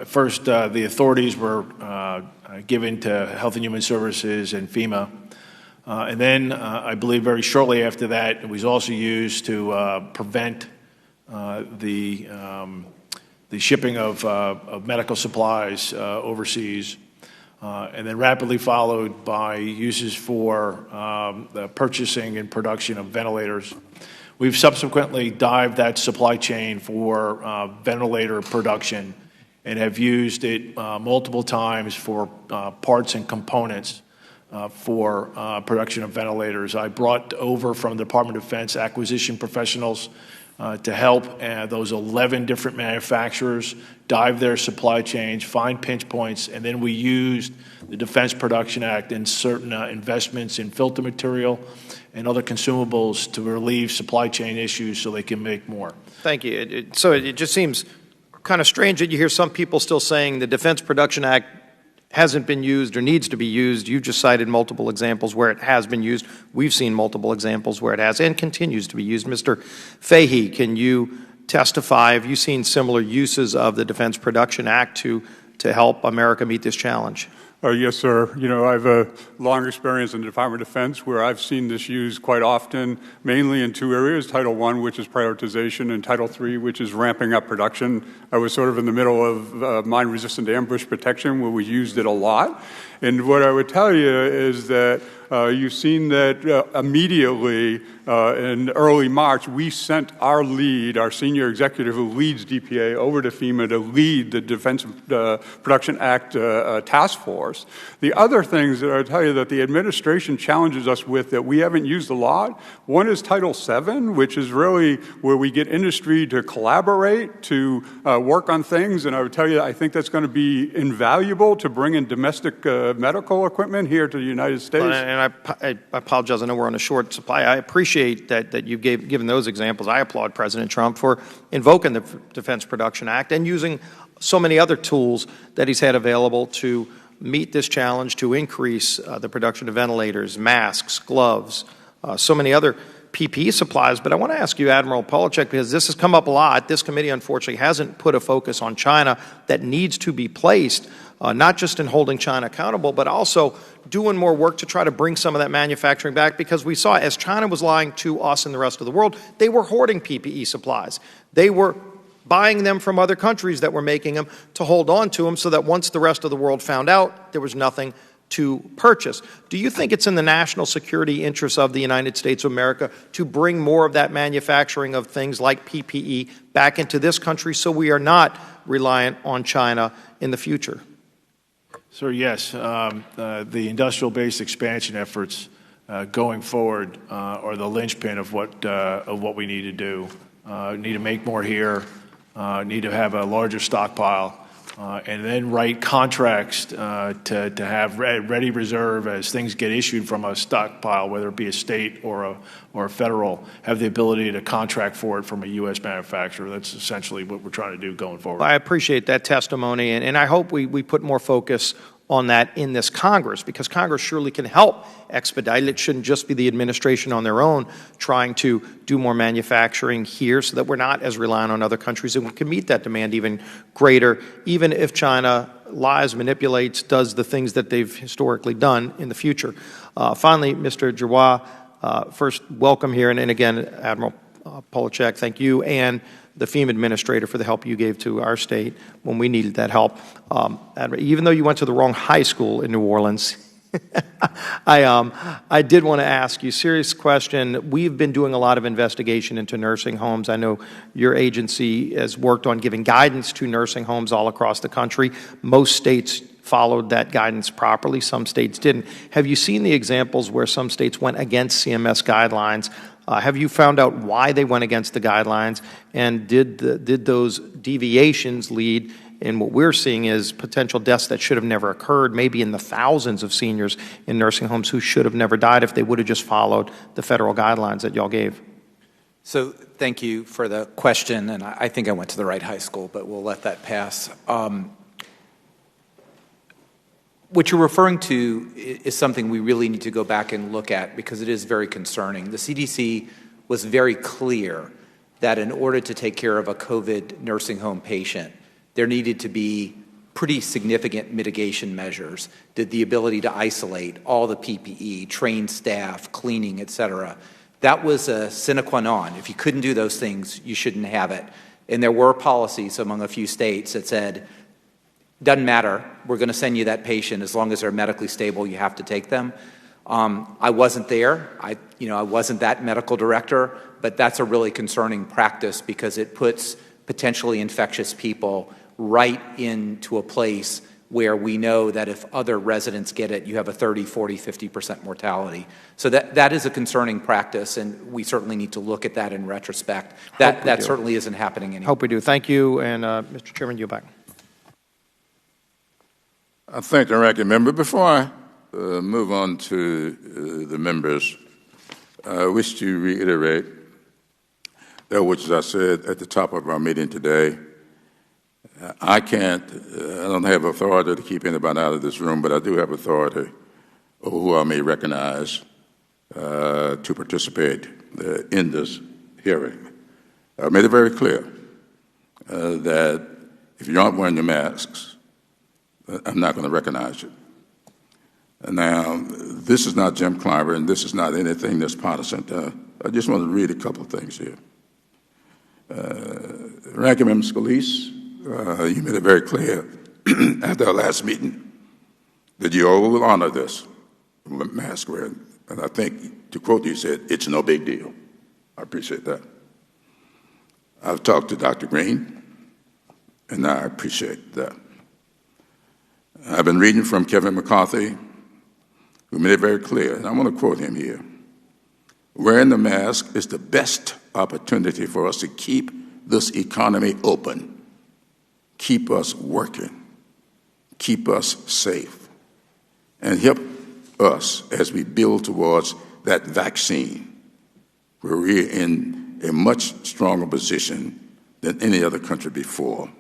first the authorities were given to Health and Human Services and FEMA, and then I believe very shortly after that it was also used to prevent the shipping of medical supplies overseas. And then rapidly followed by uses for the purchasing and production of ventilators. We've subsequently dived that supply chain for ventilator production and have used it multiple times for parts and components for production of ventilators. I brought over from the Department of Defense acquisition professionals to help those 11 different manufacturers dive their supply chains, find pinch points, and then we used the Defense Production Act and certain investments in filter material and other consumables to relieve supply chain issues so they can make more. Thank you. So it just seems kind of strange that you hear some people still saying the Defense Production Act hasn't been used or needs to be used. You just cited multiple examples where it has been used. We've seen multiple examples where it has and continues to be used. Mr. Fahey, can you testify? Have you seen similar uses of the Defense Production Act to help America meet this challenge? Yes, sir. I have a long experience in the Department of Defense where I've seen this used quite often, mainly in two areas, Title I, which is prioritization, and Title III, which is ramping up production. I was sort of in the middle of mine-resistant ambush protection where we used it a lot. And what I would tell you is that you've seen that immediately in early March, we sent our lead, our senior executive who leads DPA, over to FEMA to lead the Defense Production Act task force. The other things that I would tell you that the administration challenges us with that we haven't used a lot, one is Title VII, which is really where we get industry to collaborate, to work on things. And I would tell you, I think that's going to be invaluable to bring in domestic medical equipment here to the United States. And I apologize. I know we're on a short supply. I appreciate that you've given those examples. I applaud President Trump for invoking the Defense Production Act and using so many other tools that he's had available to meet this challenge, to increase the production of ventilators, masks, gloves, so many other PPE supplies. But I want to ask you, Admiral Polachek, because this has come up a lot. This committee, unfortunately, hasn't put a focus on China that needs to be placed, not just in holding China accountable, but also doing more work to try to bring some of that manufacturing back, because we saw as China was lying to us and the rest of the world, they were hoarding PPE supplies. They were buying them from other countries that were making them to hold on to them so that once the rest of the world found out, there was nothing to purchase. Do you think it's in the national security interests of the United States of America to bring more of that manufacturing of things like PPE back into this country so we are not reliant on China in the future? Sir, yes. The industrial base expansion efforts going forward are the linchpin of what we need to do. Need to make more here, need to have a larger stockpile, and then write contracts to have ready reserve as things get issued from a stockpile, whether it be a state or a federal, have the ability to contract for it from a U.S. manufacturer. That's essentially what we're trying to do going forward. I appreciate that testimony, and I hope we put more focus on that in this Congress, because Congress surely can help expedite it. It shouldn't just be the administration on their own trying to do more manufacturing here so that we're not as reliant on other countries, and we can meet that demand even greater, even if China lies, manipulates, does the things that they've historically done in the future. Finally, Mr. Giroir, first, welcome here, and again, Admiral Polachek, thank you, and the FEMA administrator for the help you gave to our state when we needed that help. Even though you went to the wrong high school in New Orleans, I did want to ask you a serious question. We've been doing a lot of investigation into nursing homes. I know your agency has worked on giving guidance to nursing homes all across the country. Most states followed that guidance properly. Some states didn't. Have you seen the examples where some states went against CMS guidelines? Have you found out why they went against the guidelines, and did those deviations lead in what we're seeing is potential deaths that should have never occurred, maybe in the thousands of seniors in nursing homes who should have never died if they would have just followed the federal guidelines that y'all gave? So thank you for the question, and I think I went to the right high school, but we'll let that pass. What you're referring to is something we really need to go back and look at, because it is very concerning. The CDC was very clear that in order to take care of a COVID nursing home patient, there needed to be pretty significant mitigation measures, the ability to isolate, all the PPE, train staff, cleaning, et cetera. That was a sine qua non. If you couldn't do those things, you shouldn't have it. And there were policies among a few states that said, doesn't matter, we're going to send you that patient as long as they're medically stable, you have to take them. I wasn't there. I wasn't that medical director, but that's a really concerning practice, because it puts potentially infectious people right into a place where we know that if other residents get it, you have a 30, 40, 50% mortality. So that is a concerning practice, and we certainly need to look at that in retrospect. That certainly isn't happening anymore. Hope we do. Thank you, and Mr. Chairman, you're back. I thank the ranking member. Before I move on to the members, I wish to reiterate that which I said at the top of our meeting today. I don't have authority to keep anybody out of this room, but I do have authority over who I may recognize to participate in this hearing. I made it very clear that if you aren't wearing your masks, I'm not going to recognize you. Now, this is not Jim Clyburn, and this is not anything that's partisan. I just want to read a couple of things here. Ranking Member Scalise, you made it very clear at our last meeting that you all will honor this mask wearing. And I think, to quote you, said, it's no big deal. I appreciate that. I've talked to Dr. Green, and I appreciate that. I've been reading from Kevin McCarthy, who made it very clear, and I want to quote him here. Wearing the mask is the best opportunity for us to keep this economy open, keep us working, keep us safe, and help us as we build towards that vaccine, where we're in a much stronger position than any other country before.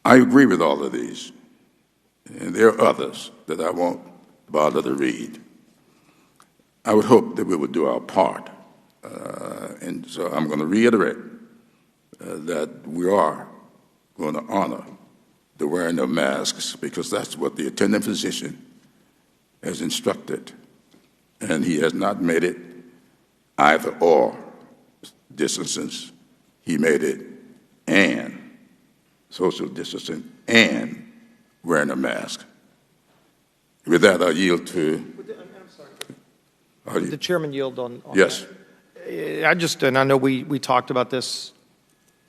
I agree with all of these. And and there are others that I won't bother to read. I would hope that we would do our part. And so I'm going to reiterate that we are going to honor the wearing of masks because that's what the attending physician has instructed. And he has not made it either or distancing. He made it and social distancing and wearing a mask. With that, I yield to... I'm sorry. The chairman yield on yes. that? And I know we talked about this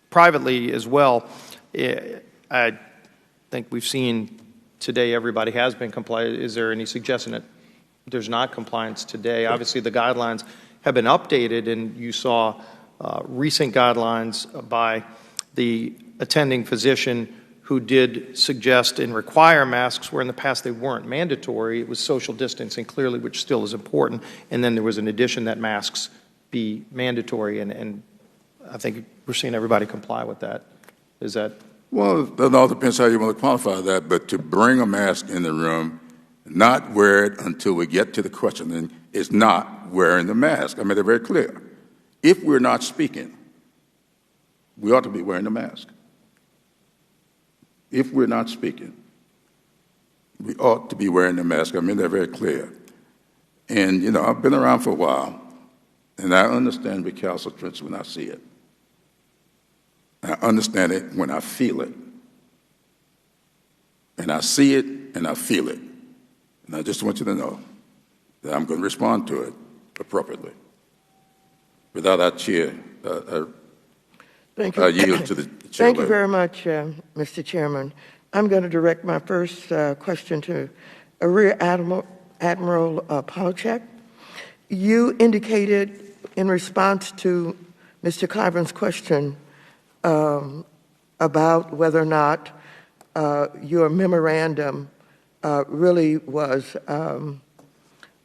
privately as well. I think we've seen today everybody has been compliant. Is there any suggestion that there's not compliance today? Obviously, the guidelines have been updated, and you saw recent guidelines by the attending physician who did suggest and require masks, where in the past they weren't mandatory. It was social distancing, clearly, which still is important. And then there was an addition that masks be mandatory, and I think we're seeing everybody comply with that. Is that? Well, that all depends how you want to qualify that, but to bring a mask in the room, not wear it until we get to the questioning, is not wearing the mask. I mean, they're very clear. If we're not speaking, we ought to be wearing the mask. If we're not speaking, we ought to be wearing the mask. I mean, they're very clear. And, you know, I've been around for a while, and I understand recalcitrance when I see it. I understand it when I feel it. And I see it and I feel it. And I just want you to know that I'm going to respond to it appropriately. Without that chair, Thank you. I yield to the chair. Thank you very much, Mr. Chairman. I'm going to direct my first question to Rear Admiral Polachek. You indicated in response to Mr. Clyburn's question about whether or not your memorandum really was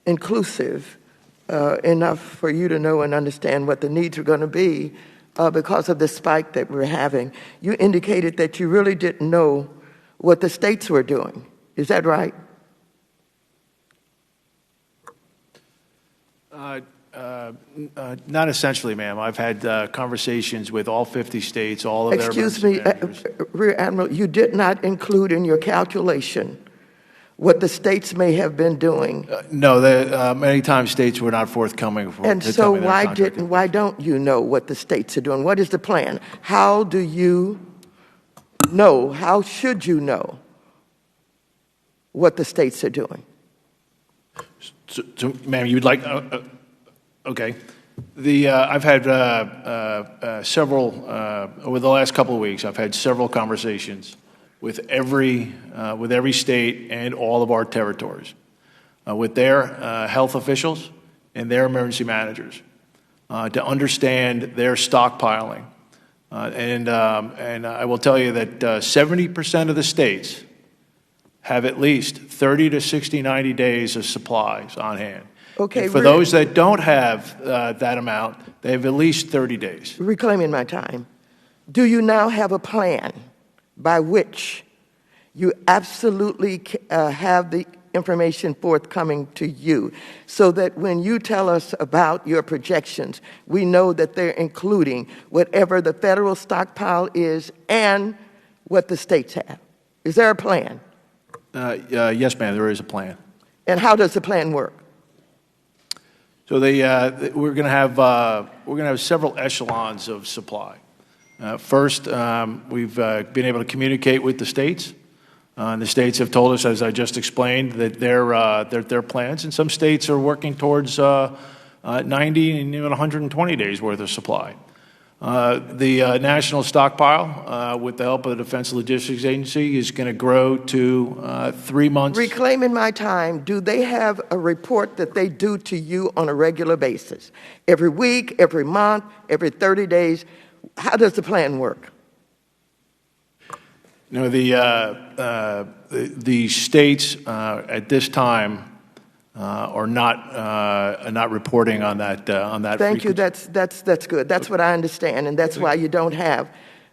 inclusive enough for you to know and understand what the needs are going to be because of the spike that we're having. You indicated that you really didn't know what the states were doing. Is that right? Not essentially, ma'am. I've had conversations with all 50 states, all of their Excuse me, managers. Rear Admiral, you did not include in your calculation what the states may have been doing. No, many times states were not forthcoming. And so why don't you know what the states are doing? What is the plan? How do you know, how should you know what the states are doing? So ma'am, you'd like, okay. I've had several, over the last couple of weeks, I've had several conversations with every state and all of our territories, with their health officials and their emergency managers, to understand their stockpiling. And I will tell you that 70% of the states have at least 30 to 60, 90 days of supplies on hand. Okay. And for those that don't have that amount, they have at least 30 days. Reclaiming my time. Do you now have a plan by which you absolutely have the information forthcoming to you so that when you tell us about your projections, we know that they're including whatever the federal stockpile is and what the states have? Is there a plan? Yes, ma'am, there is a plan. And how does the plan work? So we're going to have several echelons of supply. First, we've been able to communicate with the states. And the states have told us, as I just explained, that their plans, and some states are working towards 90 and even 120 days worth of supply. The national stockpile, with the help of the Defense Logistics Agency, is going to grow to 3 months. Reclaiming my time, do they have a report that they do to you on a regular basis? Every week, every month, every 30 days? How does the plan work? You know, the states at this time are not reporting on that. Thank you. That's good. That's what I understand, and that's why you don't have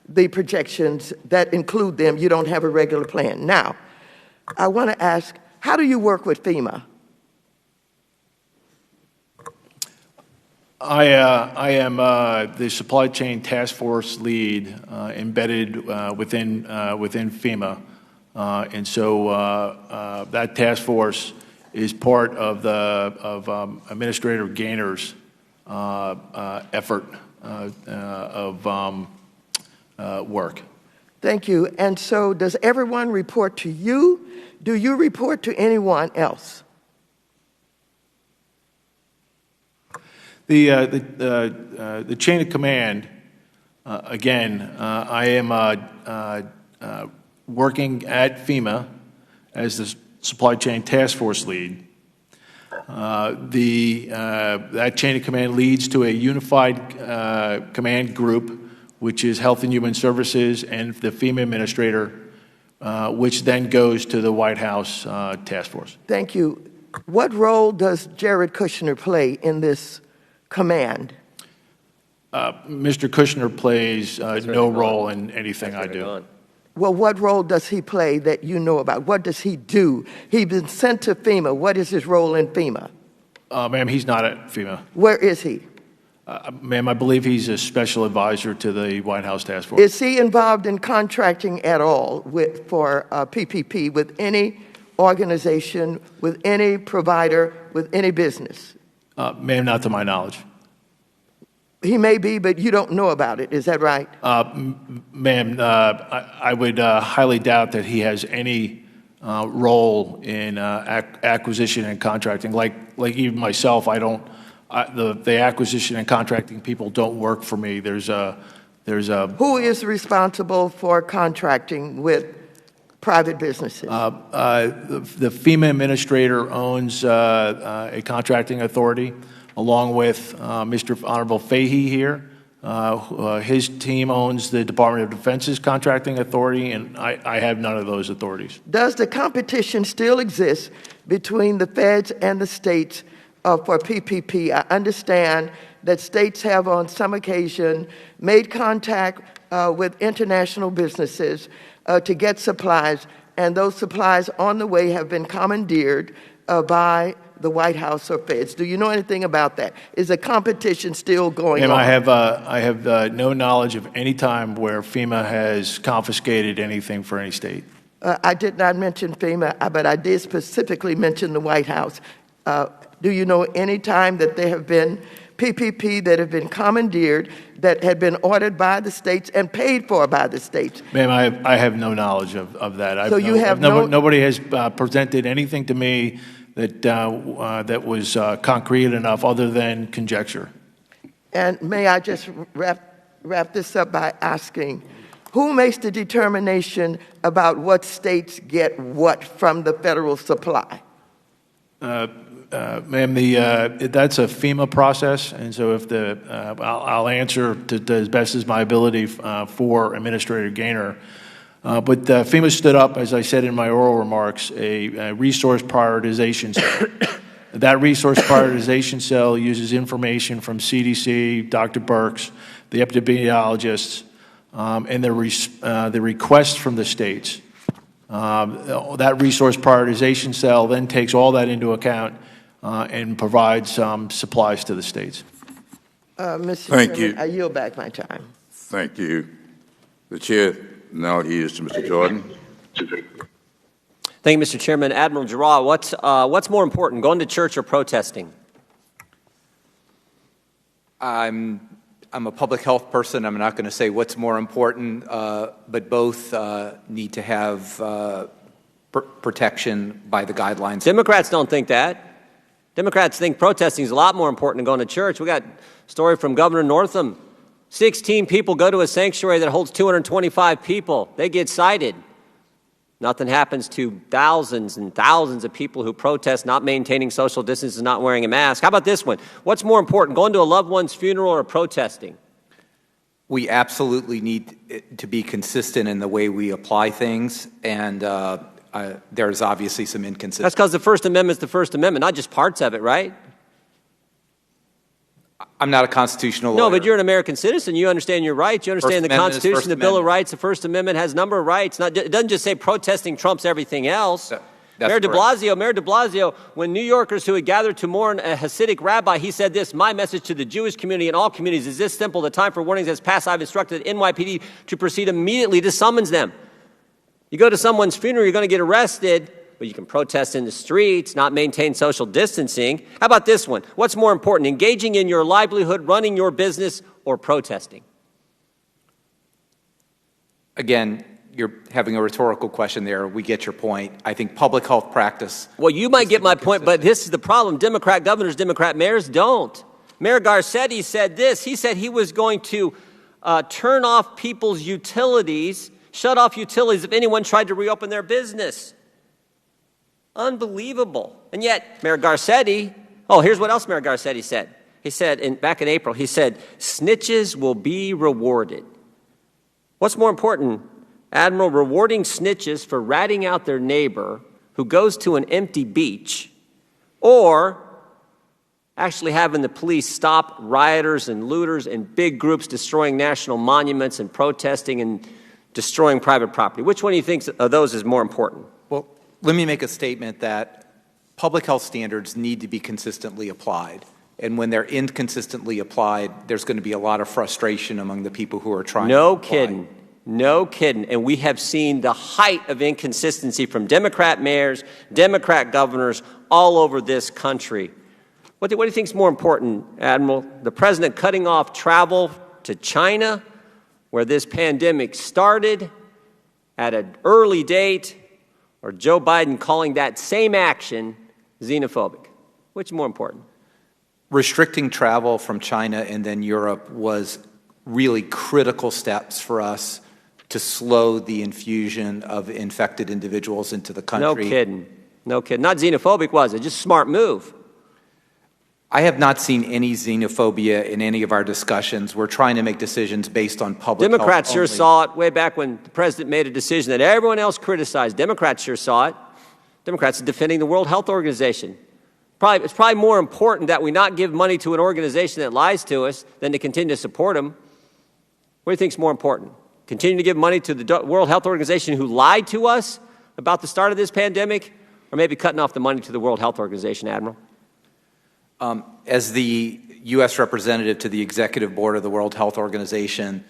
the projections that include them. You don't have a regular plan. Now, I want to ask, how do you work with FEMA? I am the supply chain task force lead embedded within FEMA, and so that task force is part of Administrator Gaynor's effort of work. Thank you. And so does everyone report to you? Do you report to anyone else? The chain of command, again, I am working at FEMA as the supply chain task force lead. That chain of command leads to a unified command group, which is Health and Human Services and the FEMA administrator, which then goes to the White House task force. Thank you. What role does Jared Kushner play in this command? Mr. Kushner plays no role in anything I do. Well, what role does he play that you know about? What does he do? He's been sent to FEMA. What is his role in FEMA? Ma'am, he's not at FEMA. Where is he? Ma'am, I believe he's a special advisor to the White House task force. Is he involved in contracting at all for PPP with any organization, with any provider, with any business? Ma'am, not to my knowledge. He may be, but you don't know about it. Is that right? Ma'am, I would highly doubt that he has any role in acquisition and contracting. Like even myself, I don't. The acquisition and contracting people don't work for me. There's a. Who is responsible for contracting with private businesses? The FEMA administrator owns a contracting authority, along with Mr. Honorable Fahey here. His team owns the Department of Defense's contracting authority, and I have none of those authorities. Does the competition still exist between the feds and the states for PPP? I understand that states have on some occasion made contact with international businesses to get supplies, and those supplies on the way have been commandeered by the White House or feds. Do you know anything about that? Is the competition still going on? I have no knowledge of any time where FEMA has confiscated anything for any state. I did not mention FEMA, but I did specifically mention the White House. Do you know any time that there have been PPP that have been commandeered, that had been ordered by the states and paid for by the states? Ma'am, I have no knowledge of that. So you have nobody has presented anything to me that was concrete enough other than conjecture. And may I just wrap this up by asking, who makes the determination about what states get what from the federal supply? Ma'am, that's a FEMA process, and so if I'll answer to as best as my ability for Administrator Gaynor. But FEMA stood up, as I said in my oral remarks, a resource prioritization cell. That resource prioritization cell uses information from CDC, Dr. Birx, the epidemiologists, and the requests from the states. That resource prioritization cell then takes all that into account and provides supplies to the states. Mr. Thank Chairman, you. I yield back my time. Thank you. The chair now yields to Mr. Jordan. Thank you, Mr. Chairman. Admiral Giroir, what's more important, going to church or protesting? I'm a public health person. I'm not going to say what's more important, but both need to have protection by the guidelines. Democrats don't think that. Democrats think protesting is a lot more important than going to church. We got a story from Governor Northam. 16 people go to a sanctuary that holds 225 people. They get cited. Nothing happens to thousands and thousands of people who protest not maintaining social distance and not wearing a mask. How about this one? What's more important, going to a loved one's funeral or protesting? We absolutely need to be consistent in the way we apply things, and there's obviously some inconsistency. That's because the First Amendment's the First Amendment, not just parts of it, right? I'm not a constitutional lawyer. No, but you're an American citizen. You understand your rights. You understand the Constitution, the Bill of Rights, the First Amendment has a number of rights. It doesn't just say protesting trumps everything else. Mayor de Blasio, when New Yorkers who had gathered to mourn a Hasidic rabbi, he said this: my message to the Jewish community and all communities is this simple. The time for warnings has passed. I've instructed the NYPD to proceed immediately to summons them. You go to someone's funeral, you're going to get arrested, but you can protest in the streets, not maintain social distancing. How about this one? What's more important, engaging in your livelihood, running your business, or protesting? Again, you're having a rhetorical question there. We get your point. I think public health practice. Well, you might get my point, but this is the problem. Democrat governors, Democrat mayors don't. Mayor Garcetti said this. He said he was going to turn off people's utilities, shut off utilities if anyone tried to reopen their business. Unbelievable. And yet, Mayor Garcetti, here's what else Mayor Garcetti said. He said, back in April, he said, snitches will be rewarded. What's more important, Admiral, rewarding snitches for ratting out their neighbor who goes to an empty beach, or actually having the police stop rioters and looters in big groups destroying national monuments and protesting and destroying private property? Which one do you think of those is more important? Well, let me make a statement that public health standards need to be consistently applied. And when they're inconsistently applied, there's going to be a lot of frustration among the people who are trying to apply. No kidding. And we have seen the height of inconsistency from Democrat mayors, Democrat governors all over this country. What do you think is more important, Admiral? The president cutting off travel to China, where this pandemic started at an early date, or Joe Biden calling that same action xenophobic? Which is more important? Restricting travel from China and then Europe was really critical steps for us to slow the infusion of infected individuals into the country. No kidding. Not xenophobic, was it? Just a smart move. I have not seen any xenophobia in any of our discussions. We're trying to make decisions based on public health Democrats sure only. saw it way back when the president made a decision that everyone else criticized. Democrats sure saw it. Democrats are defending the World Health Organization. It's probably more important that we not give money to an organization that lies to us than to continue to support them. What do you think is more important? Continue to give money to the World Health Organization who lied to us about the start of this pandemic, or maybe cutting off the money to the World Health Organization, Admiral? As the U.S. representative to the executive board of the World Health Organization,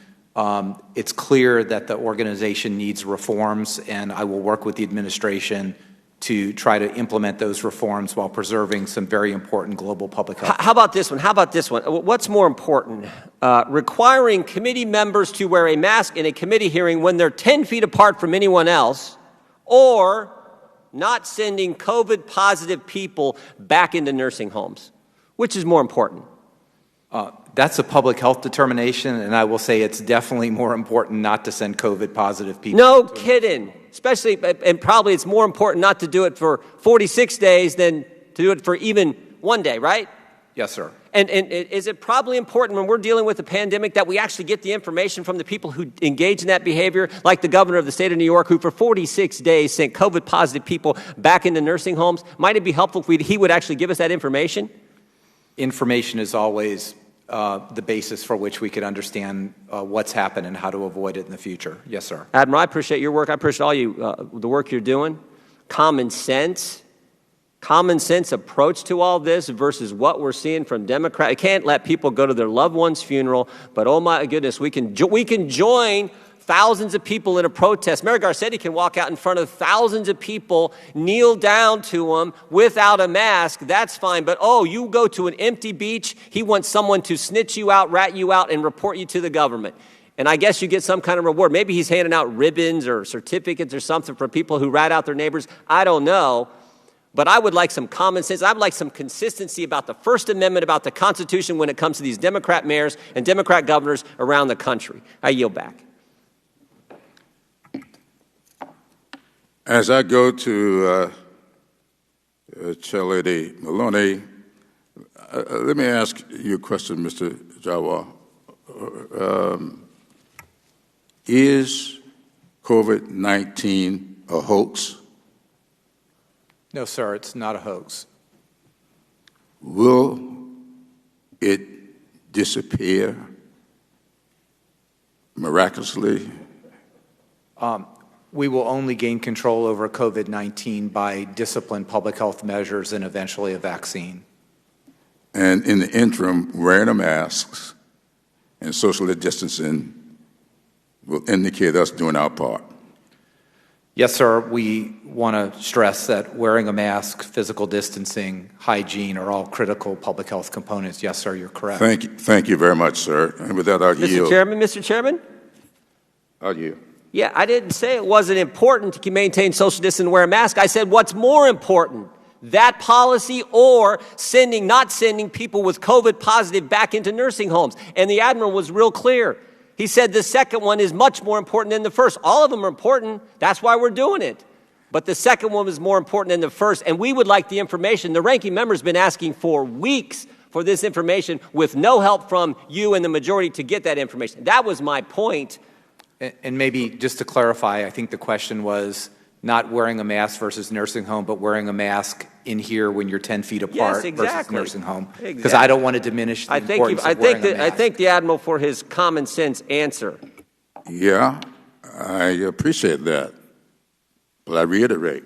it's clear that the organization needs reforms, and I will work with the administration to try to implement those reforms while preserving some very important global public health. How about this one? What's more important? Requiring committee members to wear a mask in a committee hearing when they're 10 feet apart from anyone else, or not sending COVID-positive people back into nursing homes? Which is more important? That's a public health determination, and I will say it's definitely more important not to send COVID-positive people. No kidding. Especially, and probably it's more important not to do it for 46 days than to do it for even one day, right? Yes, sir. And is it probably important when we're dealing with a pandemic that we actually get the information from the people who engage in that behavior, like the governor of the state of New York, who for 46 days sent COVID-positive people back into nursing homes? Might it be helpful if he would actually give us that information? Information is always the basis for which we could understand what's happened and how to avoid it in the future. Yes, sir. Admiral, I appreciate your work. I appreciate all the work you're doing. Common sense approach to all this versus what we're seeing from Democrats. I can't let people go to their loved one's funeral, but oh my goodness, we can join thousands of people in a protest. Mayor Garcetti can walk out in front of thousands of people, kneel down to him without a mask. That's fine. But, you go to an empty beach. He wants someone to snitch you out, rat you out, and report you to the government. And I guess you get some kind of reward. Maybe he's handing out ribbons or certificates or something for people who rat out their neighbors. I don't know. But I would like some common sense. I would like some consistency about the First Amendment, about the Constitution when it comes to these Democrat mayors and Democrat governors around the country. I yield back. As I go to Chair Lady Maloney, let me ask you a question, Mr. Giroir. Is COVID-19 a hoax? No, sir, it's not a hoax. Will it disappear miraculously? We will only gain control over COVID-19 by disciplined public health measures and eventually a vaccine. And in the interim, wearing a mask and socially distancing will indicate us doing our part. Yes, sir. We want to stress that wearing a mask, physical distancing, hygiene are all critical public health components. Yes, sir, you're correct. Thank you very much, sir. And with that, I'll yield. Mr. Chairman? I'll yield. Yeah, I didn't say it wasn't important to maintain social distance and wear a mask. I said what's more important, that policy or not sending people with COVID positive back into nursing homes. And the Admiral was real clear. He said the second one is much more important than the first. All of them are important. That's why we're doing it. But the second one is more important than the first. And we would like the information. The ranking member's been asking for weeks for this information with no help from you and the majority to get that information. That was my point. And maybe just to clarify, I think the question was not wearing a mask versus nursing home, but wearing a mask in here when you're 10 feet apart versus nursing home. Because I don't want to diminish the importance of wearing a mask. I thank the Admiral for his common sense answer. Yeah, I appreciate that. But I reiterate,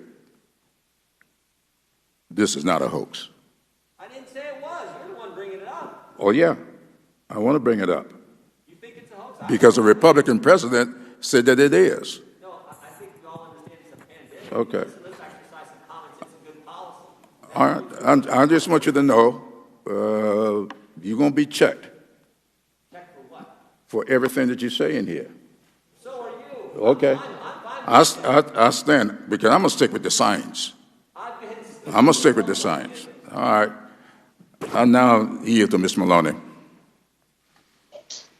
this is not a hoax. I didn't say it was. You're the one bringing it up. Oh, yeah, I want to bring it up. You think it's a hoax? Because a Republican president said that it is. No, I think we all understand it's a pandemic. Okay. Let's exercise some common sense and good policy. All right, I just want you to know you're going to be checked. Check for what? For everything that you say in here. So are you. Okay. I stand, because I'm going to stick with the science. I'm going to stick with the science. All right. I now yield to Ms. Maloney.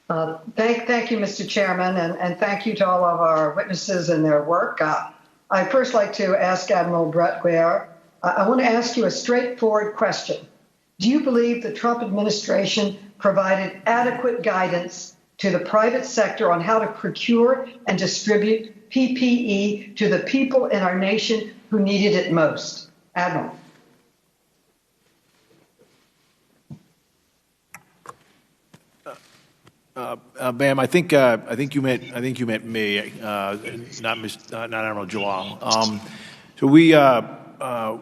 Thank you, Mr. Chairman, and thank you to all of our witnesses and their work. I'd first like to ask Admiral Brett Giroir, I want to ask you a straightforward question. Do you believe the Trump administration provided adequate guidance to the private sector on how to procure and distribute PPE to the people in our nation who needed it most? Admiral. Ma'am, I think you meant me, not Admiral Giroir. So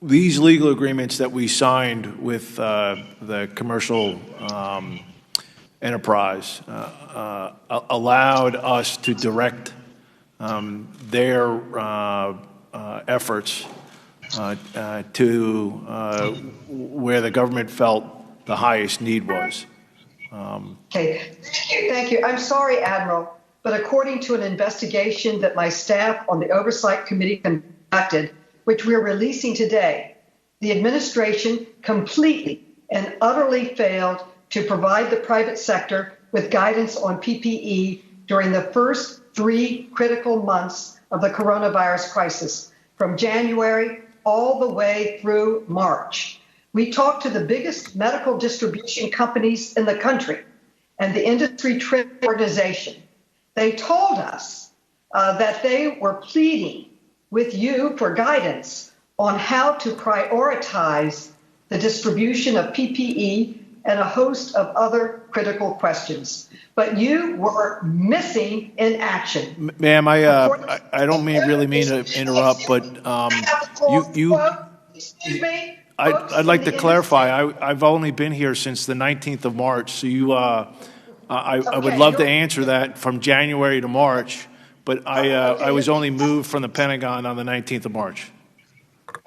these legal agreements that we signed with the commercial enterprise allowed us to direct their efforts to where the government felt the highest need was. Okay, thank you. I'm sorry, Admiral, but according to an investigation that my staff on the Oversight Committee conducted, which we're releasing today, the administration completely and utterly failed to provide the private sector with guidance on PPE during the first 3 critical months of the coronavirus crisis, from January all the way through March. We talked to the biggest medical distribution companies in the country and the industry trade organization. They told us that they were pleading with you for guidance on how to prioritize the distribution of PPE and a host of other critical questions. But you were missing in action. Ma'am, I don't really mean to interrupt, but Excuse me? I'd like to clarify. I've only been here since the 19th of March, so I would love to answer that from January to March, but I was only moved from the Pentagon on the 19th of March.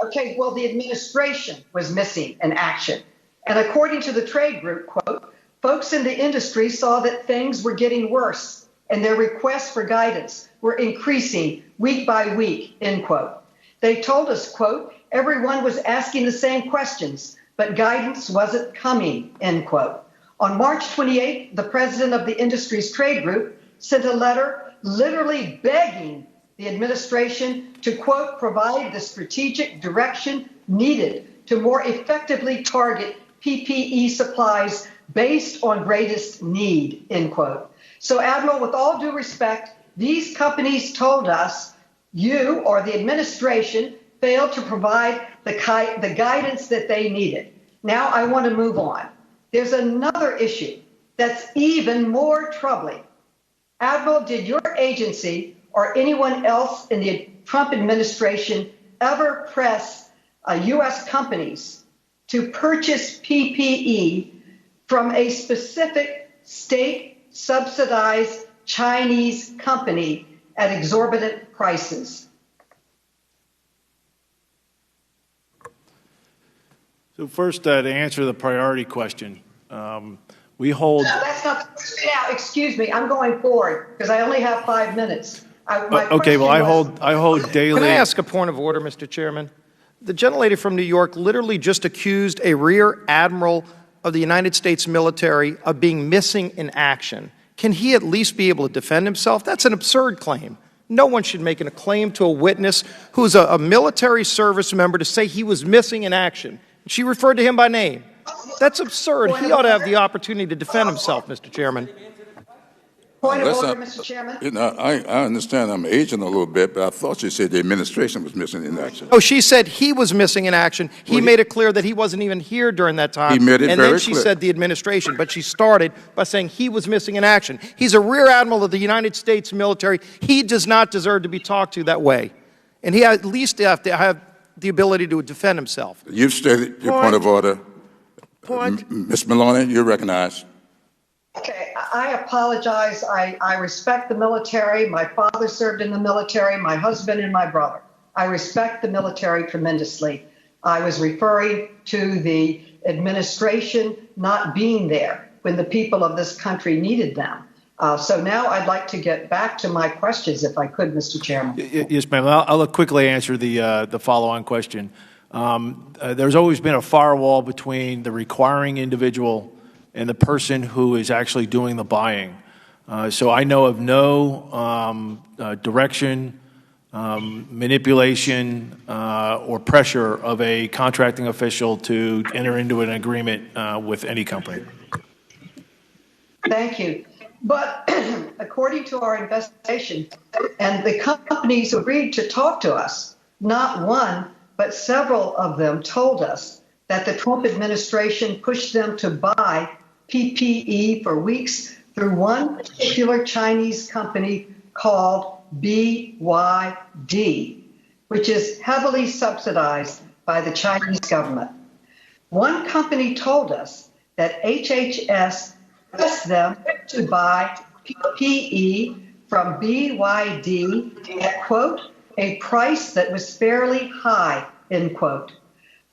Okay, well, the administration was missing in action. And according to the trade group, quote, folks in the industry saw that things were getting worse and their requests for guidance were increasing week by week, end quote. They told us, quote, everyone was asking the same questions, but guidance wasn't coming, end quote. On March 28th, the president of the industry's trade group sent a letter literally begging the administration to, quote, provide the strategic direction needed to more effectively target PPE supplies based on greatest need, end quote. So, Admiral, with all due respect, these companies told us you or the administration failed to provide the guidance that they needed. Now I want to move on. there's another issue that's even more troubling. Admiral, did your agency or anyone else in the Trump administration ever press U.S. companies to purchase PPE from a specific state-subsidized Chinese company at exorbitant prices? So first, to answer the priority question, we hold... No, that's not... Now, excuse me, I'm going forward because I only have 5 minutes. Okay, well, I hold daily... Can I ask a point of order, Mr. Chairman? The gentlelady from New York literally just accused a rear admiral of the United States military of being missing in action. Can he at least be able to defend himself? That's an absurd claim. No one should make a claim to a witness who's a military service member to say he was missing in action. She referred to him by name. That's absurd. He ought to have the opportunity to defend himself, Mr. Chairman. Point of order, Mr. Chairman. You know, I understand I'm aging a little bit, but I thought you said the administration was missing in action. Oh, she said he was missing in action. He made it clear that he wasn't even here during that time. He made it and very then she clear. said the administration, but she started by saying he was missing in action. He's a rear admiral of the United States military. He does not deserve to be talked to that way. And he at least have to have the ability to defend himself. You've stated your point of order. Ms. Maloney, you're recognized. Okay, I apologize. I respect the military. My father served in the military, my husband and my brother. I respect the military tremendously. I was referring to the administration not being there when the people of this country needed them. So now I'd like to get back to my questions, if I could, Mr. Chairman. Yes, ma'am. I'll quickly answer the follow-on question. There's always been a firewall between the requiring individual and the person who is actually doing the buying. So I know of no direction, manipulation, or pressure of a contracting official to enter into an agreement with any company. Thank you. But according to our investigation, and the companies agreed to talk to us, not one, but several of them told us that the Trump administration pushed them to buy PPE for weeks through one particular Chinese company called BYD, which is heavily subsidized by the Chinese government. One company told us that HHS asked them to buy PPE from BYD at, quote, a price that was fairly high, end quote.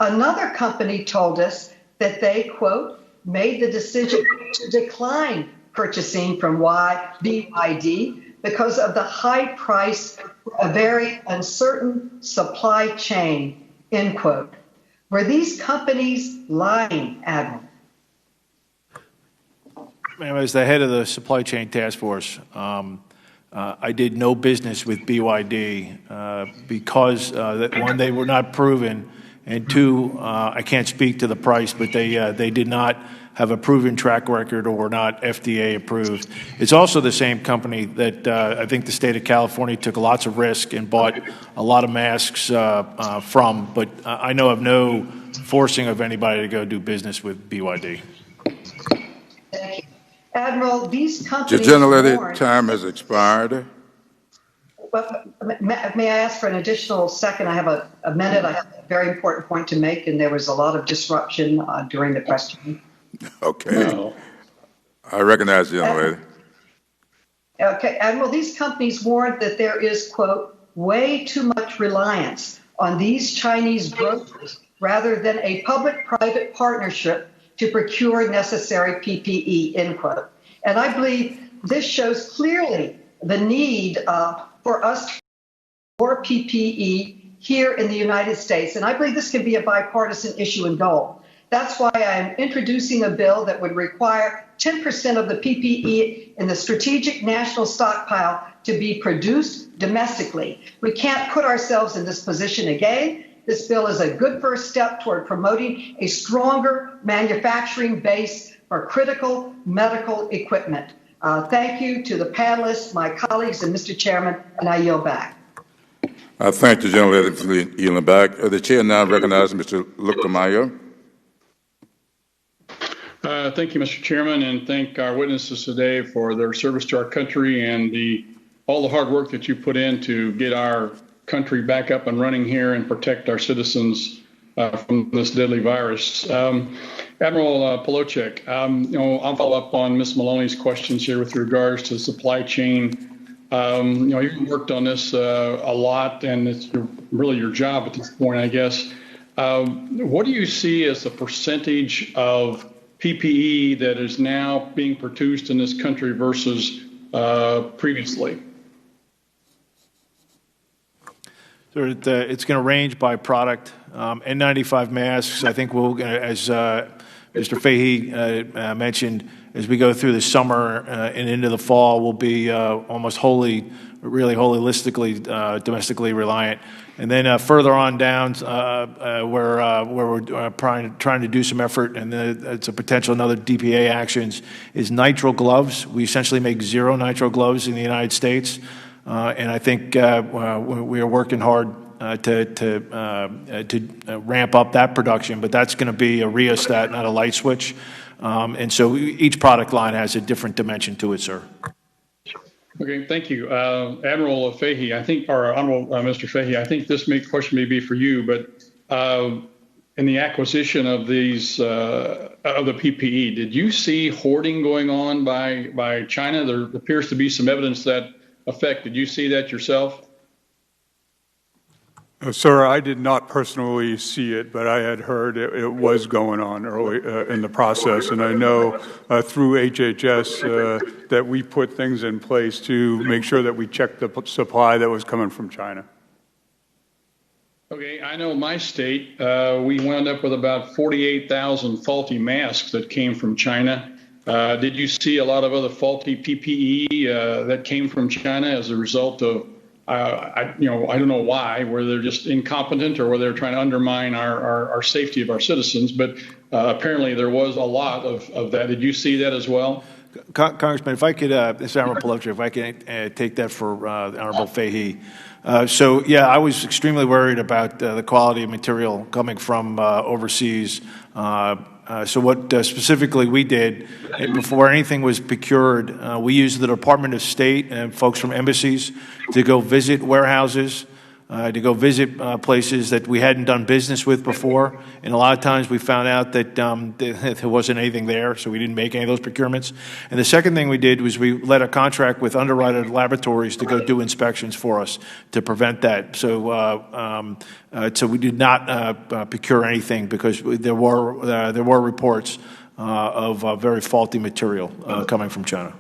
Another company told us that they, quote, made the decision to decline purchasing from BYD because of the high price, a very uncertain supply chain, end quote. Were these companies lying, Admiral? Ma'am, as the head of the supply chain task force, I did no business with BYD because, one, they were not proven, and two, I can't speak to the price, but they did not have a proven track record or were not FDA approved. It's also the same company that I think the state of California took lots of risk and bought a lot of masks from, but I know of no forcing of anybody to go do business with BYD. Thank you. Admiral, these companies... The gentlelady, time has expired. Well, may I ask for an additional second? I have a minute. I have a very important point to make, and there was a lot of disruption during the questioning. Okay. No. I recognize the young lady. Okay, Admiral, these companies warned that there is, quote, way too much reliance on these Chinese brokers rather than a public-private partnership to procure necessary PPE, end quote. And I believe this shows clearly the need for us to more PPE here in the United States. And I believe this can be a bipartisan issue and goal. That's why I'm introducing a bill that would require 10% of the PPE in the strategic national stockpile to be produced domestically. We can't put ourselves in this position again. This bill is a good first step toward promoting a stronger manufacturing base for critical medical equipment. Thank you to the panelists, my colleagues, and Mr. Chairman, and I yield back. I thank the gentlelady for yielding back. The chair now recognizes Mr. Lucamayo. Thank you, Mr. Chairman, and thank our witnesses today for their service to our country and all the hard work that you put in to get our country back up and running here and protect our citizens from this deadly virus. Admiral Polocek, I'll follow up on Ms. Maloney's questions here with regards to supply chain. You've worked on this a lot, and it's really your job at this point, I guess. What do you see as the percentage of PPE that is now being produced in this country versus previously? So it's going to range by product. N95 masks, I think we'll, as Mr. Fahey mentioned, as we go through the summer and into the fall, we'll be almost really holistically domestically reliant. And then further on down, where we're trying to do some effort, and it's a potential another DPA actions, is nitrile gloves. We essentially make zero nitrile gloves in the United States, and I think we are working hard to ramp up that production. But that's going to be a rheostat, not a light switch. And so each product line has a different dimension to it, sir. Okay, thank you. Admiral Fahey, I think, or Honorable Mr. Fahey, I think this question may be for you, but in the acquisition of these, of the PPE, did you see hoarding going on by China? There appears to be some evidence to that effect. Did you see that yourself? Sir, I did not personally see it, but I had heard it was going on early in the process, and I know through HHS that we put things in place to make sure that we checked the supply that was coming from China. Okay, I know my state, we wound up with about 48,000 faulty masks that came from China. Did you see a lot of other faulty PPE that came from China as a result of I don't know why, whether they're just incompetent or whether they're trying to undermine our safety of our citizens, but apparently there was a lot of that. Did you see that as well? Congressman, if I could, this is Admiral Polocek, if I can take that for Honorable Fahey. So, yeah, I was extremely worried about the quality of material coming from overseas. So what specifically we did, before anything was procured, we used the Department of State and folks from embassies to go visit warehouses, to go visit places that we hadn't done business with before. And a lot of times we found out that there wasn't anything there, so we didn't make any of those procurements. And the second thing we did was we let a contract with underwriter laboratories to go do inspections for us to prevent that. So so we did not procure anything because there were reports of very faulty material coming from China.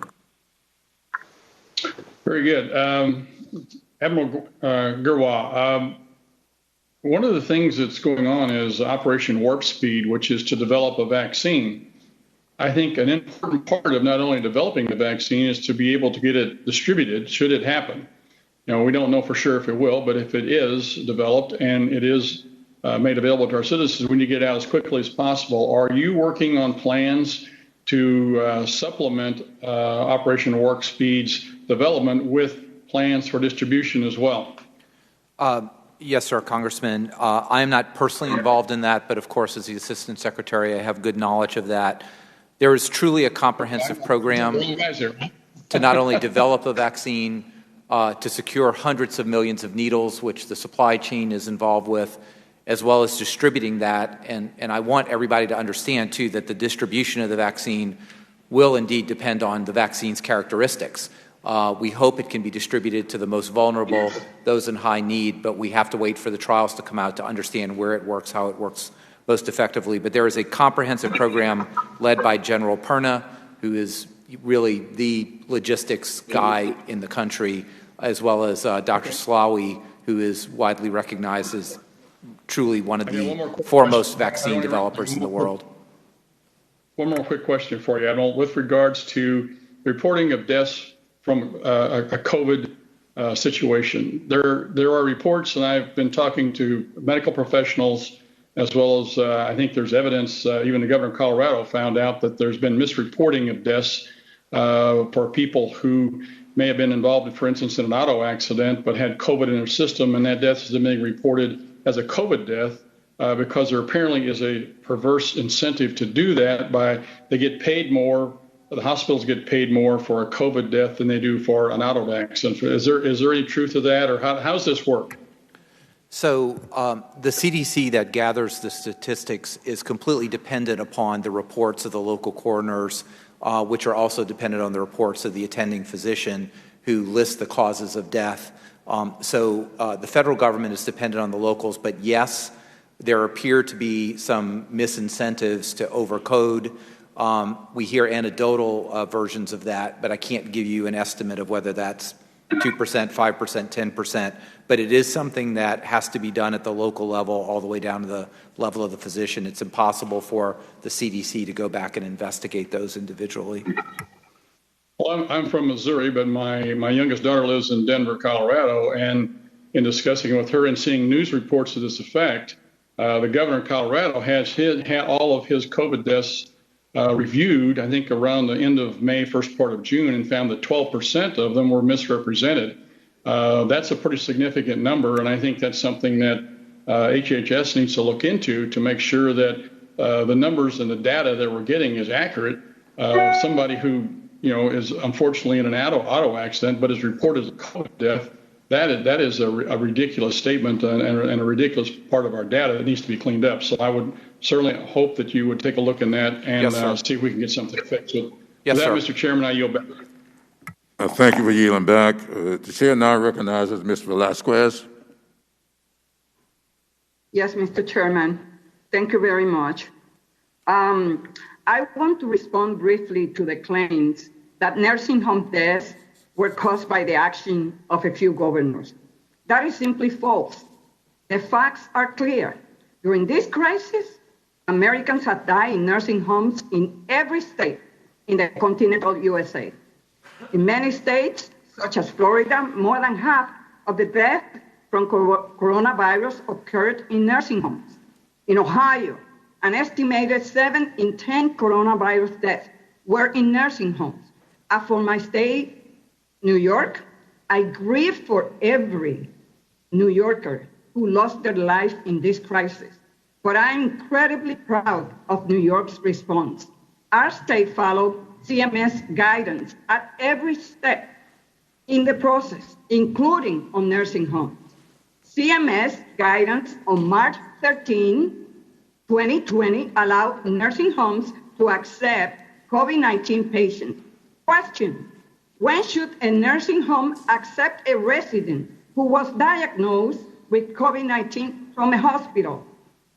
Very good. Admiral Giroir, one of the things that's going on is Operation Warp Speed, which is to develop a vaccine. I think an important part of not only developing the vaccine is to be able to get it distributed should it happen. We don't know for sure if it will, but if it is developed and it is made available to our citizens, we need to get it out as quickly as possible. Are you working on plans to supplement Operation Warp Speed's development with plans for distribution as well? Yes, sir, Congressman. I am not personally involved in that, but of course, as the Assistant Secretary, I have good knowledge of that. There is truly a comprehensive program to not only develop a vaccine, to secure hundreds of millions of needles, which the supply chain is involved with, as well as distributing that. And I want everybody to understand, too, that the distribution of the vaccine will indeed depend on the vaccine's characteristics. We hope it can be distributed to the most vulnerable, those in high need, but we have to wait for the trials to come out to understand where it works, how it works most effectively. But there is a comprehensive program led by General Perna, who is really the logistics guy in the country, as well as Dr. Slawi, who is widely recognized as truly one of the foremost vaccine developers in the world. One more quick question for you, Admiral. With regards to reporting of deaths from a COVID situation, there are reports, and I've been talking to medical professionals, as well as I think there's evidence, even the governor of Colorado found out that there's been misreporting of deaths for people who may have been involved, for instance, in an auto accident, but had COVID in their system, and that death has been reported as a COVID death. because there apparently is a perverse incentive to do that they get paid more, the hospitals get paid more for a COVID death than they do for an auto accident. Is there any truth to that, or how does this work? So the CDC that gathers the statistics is completely dependent upon the reports of the local coroners, which are also dependent on the reports of the attending physician who lists the causes of death. So the federal government is dependent on the locals, but yes, there appear to be some misincentives to overcode. We hear anecdotal versions of that, but I can't give you an estimate of whether that's 2%, 5%, 10%. But it is something that has to be done at the local level all the way down to the level of the physician. It's impossible for the CDC to go back and investigate those individually. Well, I'm from Missouri, but my youngest daughter lives in Denver, Colorado, and in discussing with her and seeing news reports to this effect, the governor of Colorado had all of his COVID deaths reviewed, I think around the end of May, first part of June, and found that 12% of them were misrepresented. That's a pretty significant number, and I think that's something that HHS needs to look into to make sure that the numbers and the data that we're getting is accurate. Somebody who is unfortunately in an auto accident but is reported as a COVID death, that is a ridiculous statement and a ridiculous part of our data that needs to be cleaned up. So I would certainly hope that you would take a look in that and see if we can get something fixed. With that, Mr. Chairman, I yield back. Thank you for yielding back. The chair now recognizes Ms. Velasquez. Yes, Mr. Chairman. Thank you very much. I want to respond briefly to the claims that nursing home deaths were caused by the action of a few governors. That is simply false. The facts are clear. During this crisis, Americans have died in nursing homes in every state in the continental USA. In many states, such as Florida, more than half of the deaths from coronavirus occurred in nursing homes. In Ohio, an estimated 7 in 10 coronavirus deaths were in nursing homes. As for my state, New York, I grieve for every New Yorker who lost their life in this crisis. But I'm incredibly proud of New York's response. Our state followed CMS guidance at every step in the process, including on nursing homes. CMS guidance on March 13, 2020 allowed nursing homes to accept COVID-19 patients. Question: when should a nursing home accept a resident who was diagnosed with COVID-19 from a hospital?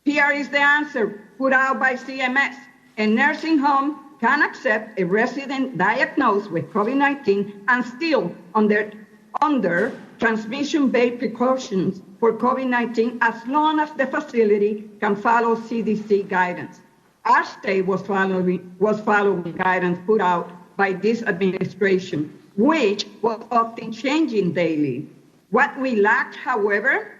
Here is the answer put out by CMS. A nursing home can accept a resident diagnosed with COVID-19 and still under transmission-based precautions for COVID-19 as long as the facility can follow CDC guidance. Our state was following guidance put out by this administration, which was often changing daily. What we lacked, however,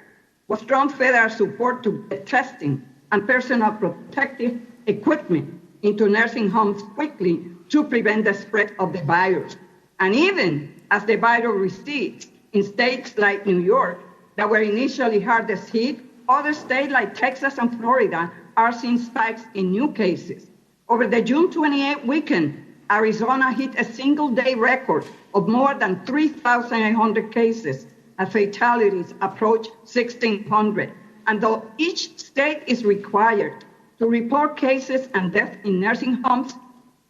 was strong federal support to get testing and personal protective equipment into nursing homes quickly to prevent the spread of the virus. And even as the virus recedes in states like New York that were initially hardest hit, other states like Texas and Florida are seeing spikes in new cases. Over the June 28 weekend, Arizona hit a single-day record of more than 3,800 cases, and fatalities approach 1,600. And though each state is required to report cases and deaths in nursing homes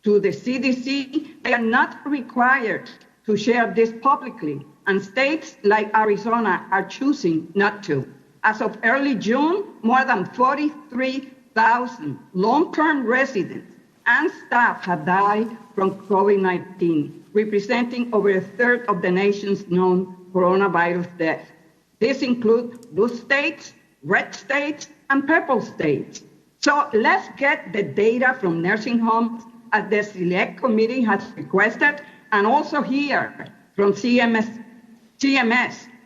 to the CDC, they are not required to share this publicly, and states like Arizona are choosing not to. As of early June, more than 43,000 long-term residents and staff have died from COVID-19, representing over a third of the nation's known coronavirus deaths. This includes blue states, red states, and purple states. So let's get the data from nursing homes as the Select Committee has requested, and also hear from CMS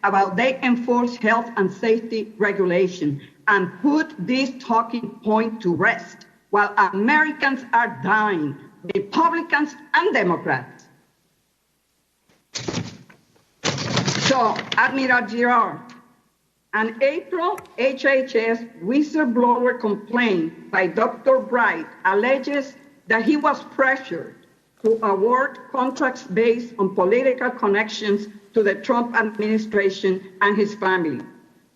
about they enforce health and safety regulation and put this talking point to rest while Americans are dying, Republicans and Democrats. So, Admiral Giroir, An April HHS whistleblower complaint by Dr. Bright alleges that he was pressured to award contracts based on political connections to the Trump administration and his family.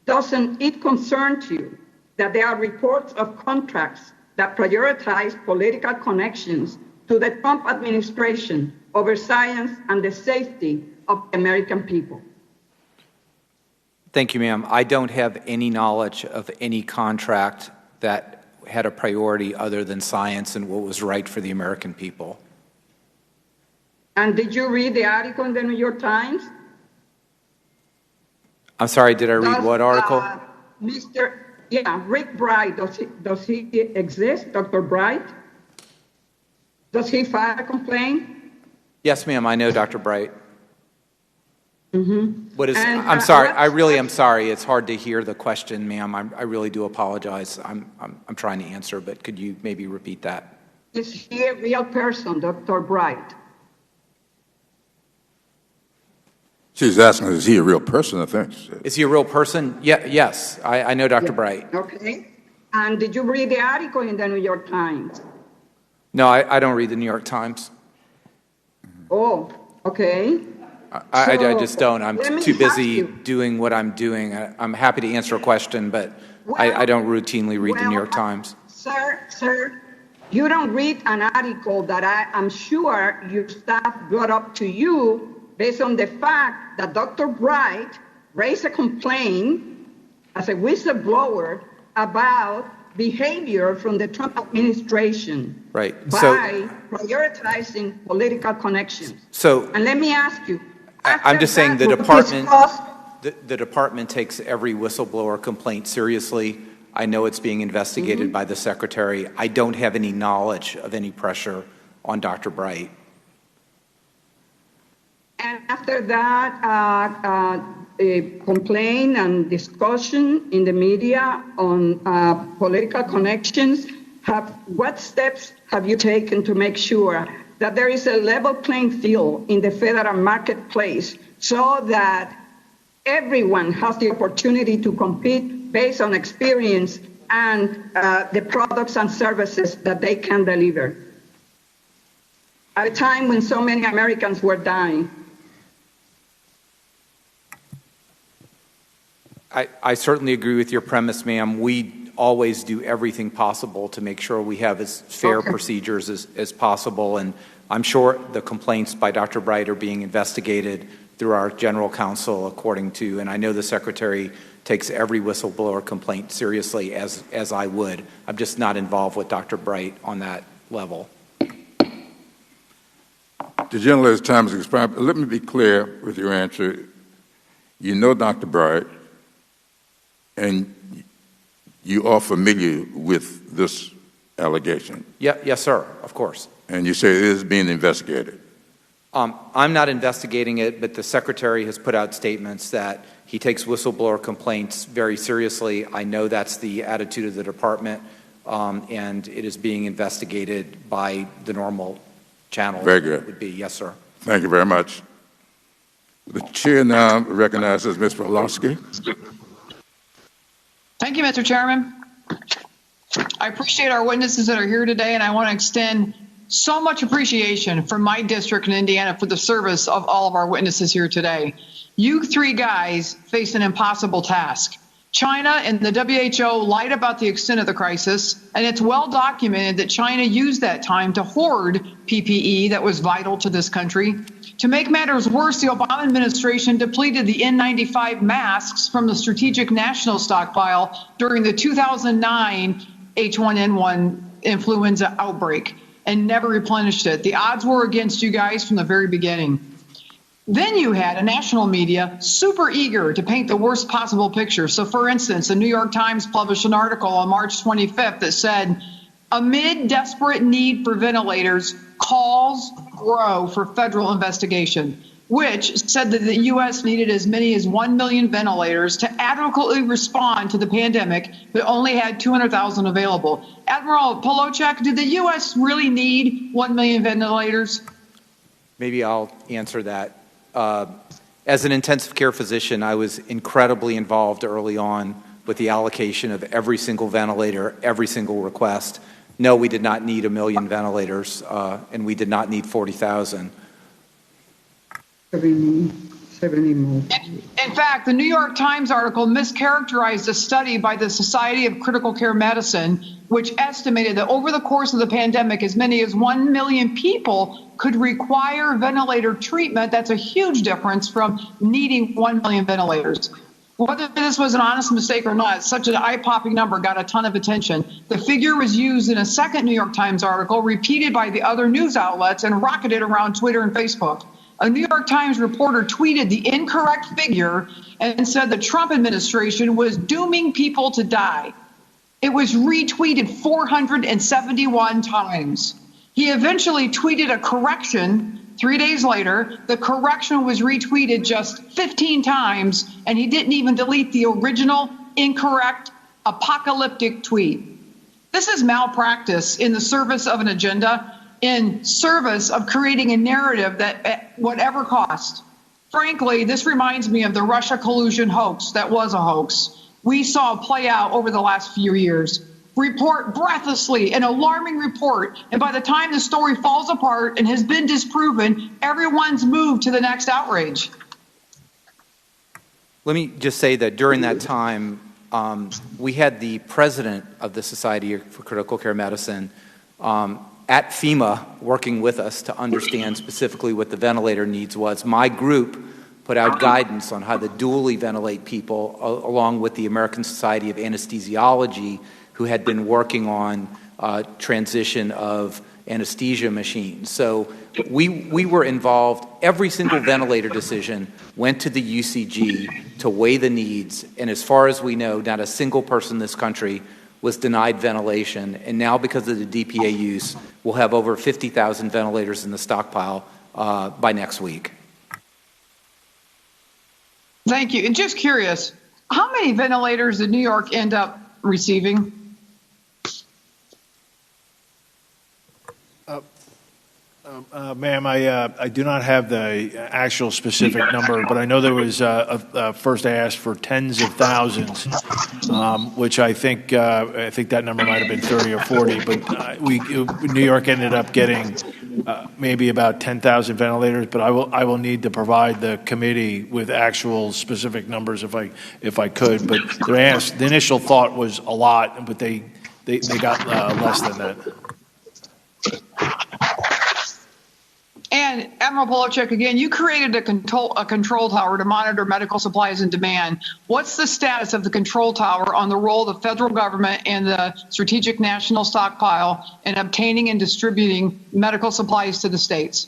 Doesn't it concern you that there are reports of contracts that prioritize political connections to the Trump administration over science and the safety of the American people? Thank you, ma'am. I don't have any knowledge of any contract that had a priority other than science and what was right for the American people. And did you read the article in the New York Times? I'm sorry, did I read what article? Rick Bright, does he exist, Dr. Bright? Does he file a complaint? Yes, ma'am, I know Dr. Bright. Mm-hmm. What is? I'm sorry. I really am sorry. It's hard to hear the question, ma'am. I really do apologize. I'm trying to answer, but could you maybe repeat that? Is he a real person, Dr. Bright? She's asking, is he a real person, I think. Is he a real person? Yes. I know Dr. Bright. Okay. And did you read the article in the New York Times? No, I don't read the New York Times. Oh, okay. I just don't. I'm too busy doing what I'm doing. I'm happy to answer a question, but I don't routinely read the New York Times. Sir, you don't read an article that I'm sure your staff brought up to you based on the fact that Dr. Bright raised a complaint as a whistleblower about behavior from the Trump administration by prioritizing political connections. And let me ask you, I'm just saying the department takes every whistleblower complaint seriously. I know it's being investigated by the secretary. I don't have any knowledge of any pressure on Dr. Bright. And after that a complaint and discussion in the media on political connections, what steps have you taken to make sure that there is a level playing field in the federal marketplace so that everyone has the opportunity to compete based on experience and the products and services that they can deliver? At a time when so many Americans were dying. I certainly agree with your premise, ma'am. We always do everything possible to make sure we have as fair procedures as possible, and I'm sure the complaints by Dr. Bright are being investigated through our general counsel according to, and I know the secretary takes every whistleblower complaint seriously as I would. I'm just not involved with Dr. Bright on that level. The gentleman's time has expired. Let me be clear with your answer. You know Dr. Bright, and you are familiar with this allegation? Yes, sir, of course. And you say it is being investigated? I'm not investigating it, but the secretary has put out statements that he takes whistleblower complaints very seriously. I know that's the attitude of the department, and it is being investigated by the normal channel. Very good. Would be. Yes, sir. Thank you very much. The chair now recognizes Ms. Pawlowski. Thank you, Mr. Chairman. I appreciate our witnesses that are here today, and I want to extend so much appreciation from my district in Indiana for the service of all of our witnesses here today. You three guys face an impossible task. China and the WHO lied about the extent of the crisis, and it's well documented that China used that time to hoard PPE that was vital to this country. To make matters worse, the Obama administration depleted the N95 masks from the strategic national stockpile during the 2009 H1N1 influenza outbreak and never replenished it. The odds were against you guys from the very beginning. Then you had a national media super eager to paint the worst possible picture. So, for instance, the New York Times published an article on March 25th that said, amid desperate need for ventilators, calls grow for federal investigation, which said that the U.S. needed as many as 1 million ventilators to adequately respond to the pandemic, but only had 200,000 available. Admiral Polowczak, did the U.S. really need 1 million ventilators? Maybe I'll answer that. As an intensive care physician, I was incredibly involved early on with the allocation of every single ventilator, every single request. No, we did not need 1 million ventilators, and we did not need 40,000. 70 more. In fact, the New York Times article mischaracterized a study by the Society of Critical Care Medicine, which estimated that over the course of the pandemic, as many as 1 million people could require ventilator treatment. That's a huge difference from needing 1 million ventilators. Whether this was an honest mistake or not, such an eye-popping number got a ton of attention. The figure was used in a second New York Times article, repeated by the other news outlets, and rocketed around Twitter and Facebook. A New York Times reporter tweeted the incorrect figure and said the Trump administration was dooming people to die. It was retweeted 471 times. He eventually tweeted a correction 3 days later. The correction was retweeted just 15 times, and he didn't even delete the original incorrect apocalyptic tweet. This is malpractice in the service of an agenda, in service of creating a narrative that at whatever cost. Frankly, this reminds me of the Russia collusion hoax that was a hoax we saw play out over the last few years. Report breathlessly, an alarming report, and by the time the story falls apart and has been disproven, everyone's moved to the next outrage. Let me just say that during that time, we had the president of the Society for Critical Care Medicine at FEMA working with us to understand specifically what the ventilator needs was. My group put out guidance on how to dually ventilate people, along with the American Society of Anesthesiology, who had been working on transition of anesthesia machines. So we were involved. Every single ventilator decision went to the UCG to weigh the needs, and as far as we know, not a single person in this country was denied ventilation. And now, because of the DPA use, we'll have over 50,000 ventilators in the stockpile by next week. Thank you. And just curious, how many ventilators did New York end up receiving? Ma'am, I do not have the actual specific number, but I know there was first asked for tens of thousands, which I think that number might have been 30 or 40. But New York ended up getting maybe about 10,000 ventilators. But I will need to provide the committee with actual specific numbers if I could. But the initial thought was a lot, but they got less than that. And Admiral Polachek, again, you created a control tower to monitor medical supplies and demand. What's the status of the control tower on the role of the federal government and the Strategic National Stockpile in obtaining and distributing medical supplies to the states?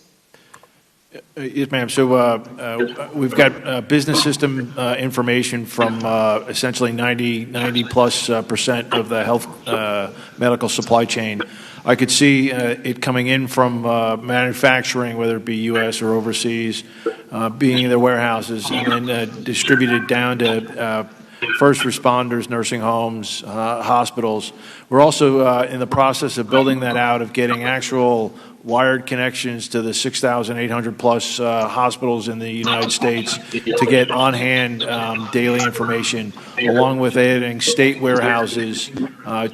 Yes, ma'am. So we've got business system information from essentially 90+% of the health medical supply chain. I could see it coming in from manufacturing, whether it be U.S. or overseas, being in their warehouses, and then distributed down to first responders, nursing homes, hospitals. We're also in the process of building that out, of getting actual wired connections to the 6,800 plus hospitals in the United States to get on-hand daily information, along with adding state warehouses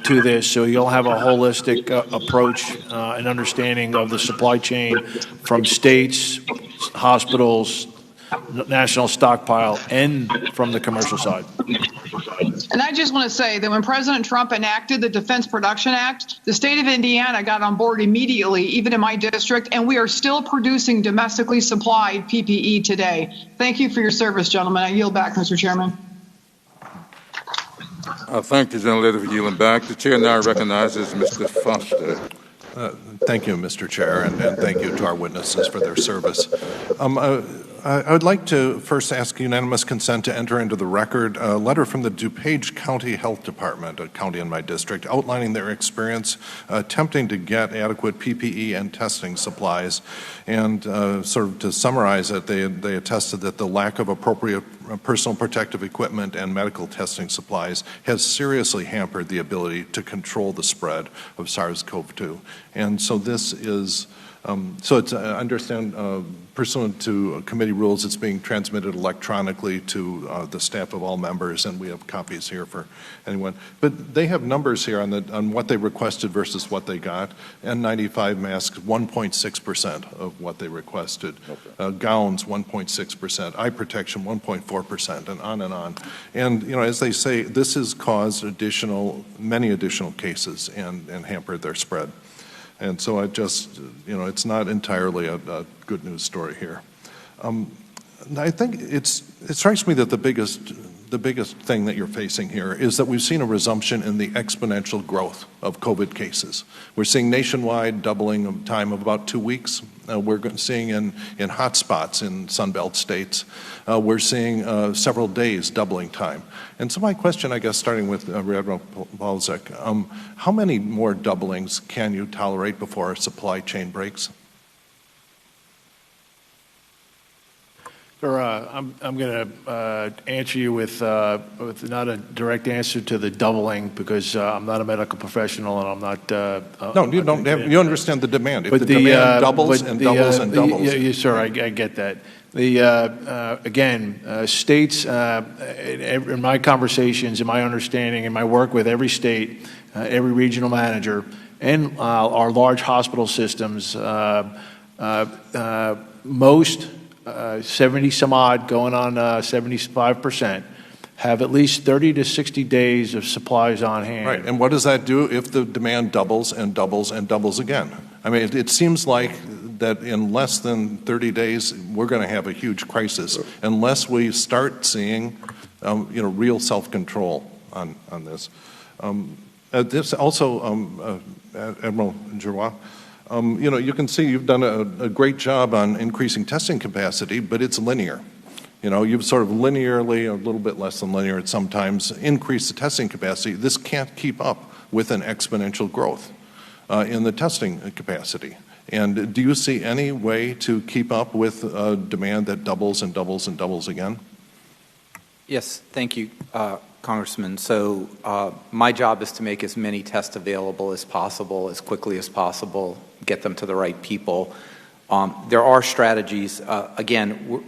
to this. So you'll have a holistic approach and understanding of the supply chain from states, hospitals, national stockpile, and from the commercial side. And I just want to say that when President Trump enacted the Defense Production Act, the state of Indiana got on board immediately, even in my district, and we are still producing domestically supplied PPE today. Thank you for your service, gentlemen. I yield back, Mr. Chairman. Thank the gentlelady for yielding back. The chair now recognizes Mr. Foster. Thank you, Mr. Chair, and thank you to our witnesses for their service. I would like to first ask unanimous consent to enter into the record a letter from the DuPage County Health Department, a county in my district, outlining their experience attempting to get adequate PPE and testing supplies. And sort of to summarize it, they attested that the lack of appropriate personal protective equipment and medical testing supplies has seriously hampered the ability to control the spread of SARS-CoV-2. And so this is So it's, I understand, pursuant to committee rules, it's being transmitted electronically to the staff of all members, and we have copies here for anyone. But they have numbers here on what they requested versus what they got. N95 masks, 1.6% of what they requested. Okay. Gowns, 1.6%. Eye protection, 1.4%, and on and on. And, you know, as they say, this has caused many additional cases and hampered their spread. And so I just, you know, it's not entirely a good news story here. I think it strikes me that the biggest thing that you're facing here is that we've seen a resumption in the exponential growth of COVID cases. We're seeing nationwide doubling of time of about 2 weeks. We're seeing in hot spots in Sunbelt states, we're seeing several days doubling time. And so my question, I guess, starting with Rear Admiral Balzek, how many more doublings can you tolerate before our supply chain breaks? I'm going to answer you with not a direct answer to the doubling because I'm not a medical professional and I'm not. No, you don't. You understand the demand. If the demand doubles and doubles and doubles. Yes, sir. I get that. Again, states. In my conversations, in my understanding, in my work with every state, every regional manager, and our large hospital systems, most. 70 some odd going on 75% have at least 30 to 60 days of supplies on hand. Right, and what does that do if the demand doubles and doubles and doubles again? I mean, it seems like that in less than 30 days we're going to have a huge crisis unless we start seeing, you know, real self-control on this. This also, Admiral Giroir. You know, you can see you've done a great job on increasing testing capacity, but it's linear. You know, you've sort of linearly, a little bit less than linear at sometimes, increased the testing capacity. This can't keep up with an exponential growth in the testing capacity. And do you see any way to keep up with demand that doubles and doubles and doubles again? Yes, thank you, Congressman. So my job is to make as many tests available as possible, as quickly as possible, get them to the right people. There are strategies. Again,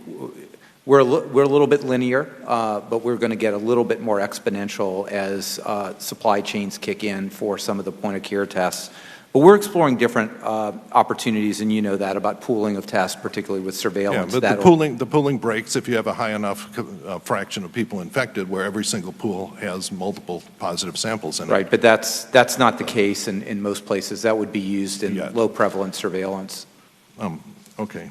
we're a little bit linear, but we're going to get a little bit more exponential as supply chains kick in for some of the point-of-care tests. But we're exploring different opportunities, and you know that, about pooling of tests, particularly with surveillance. Yeah, but the pooling breaks if you have a high enough fraction of people infected where every single pool has multiple positive samples in it. Right, but that's not the case in most places. That would be used in low-prevalence surveillance. Okay.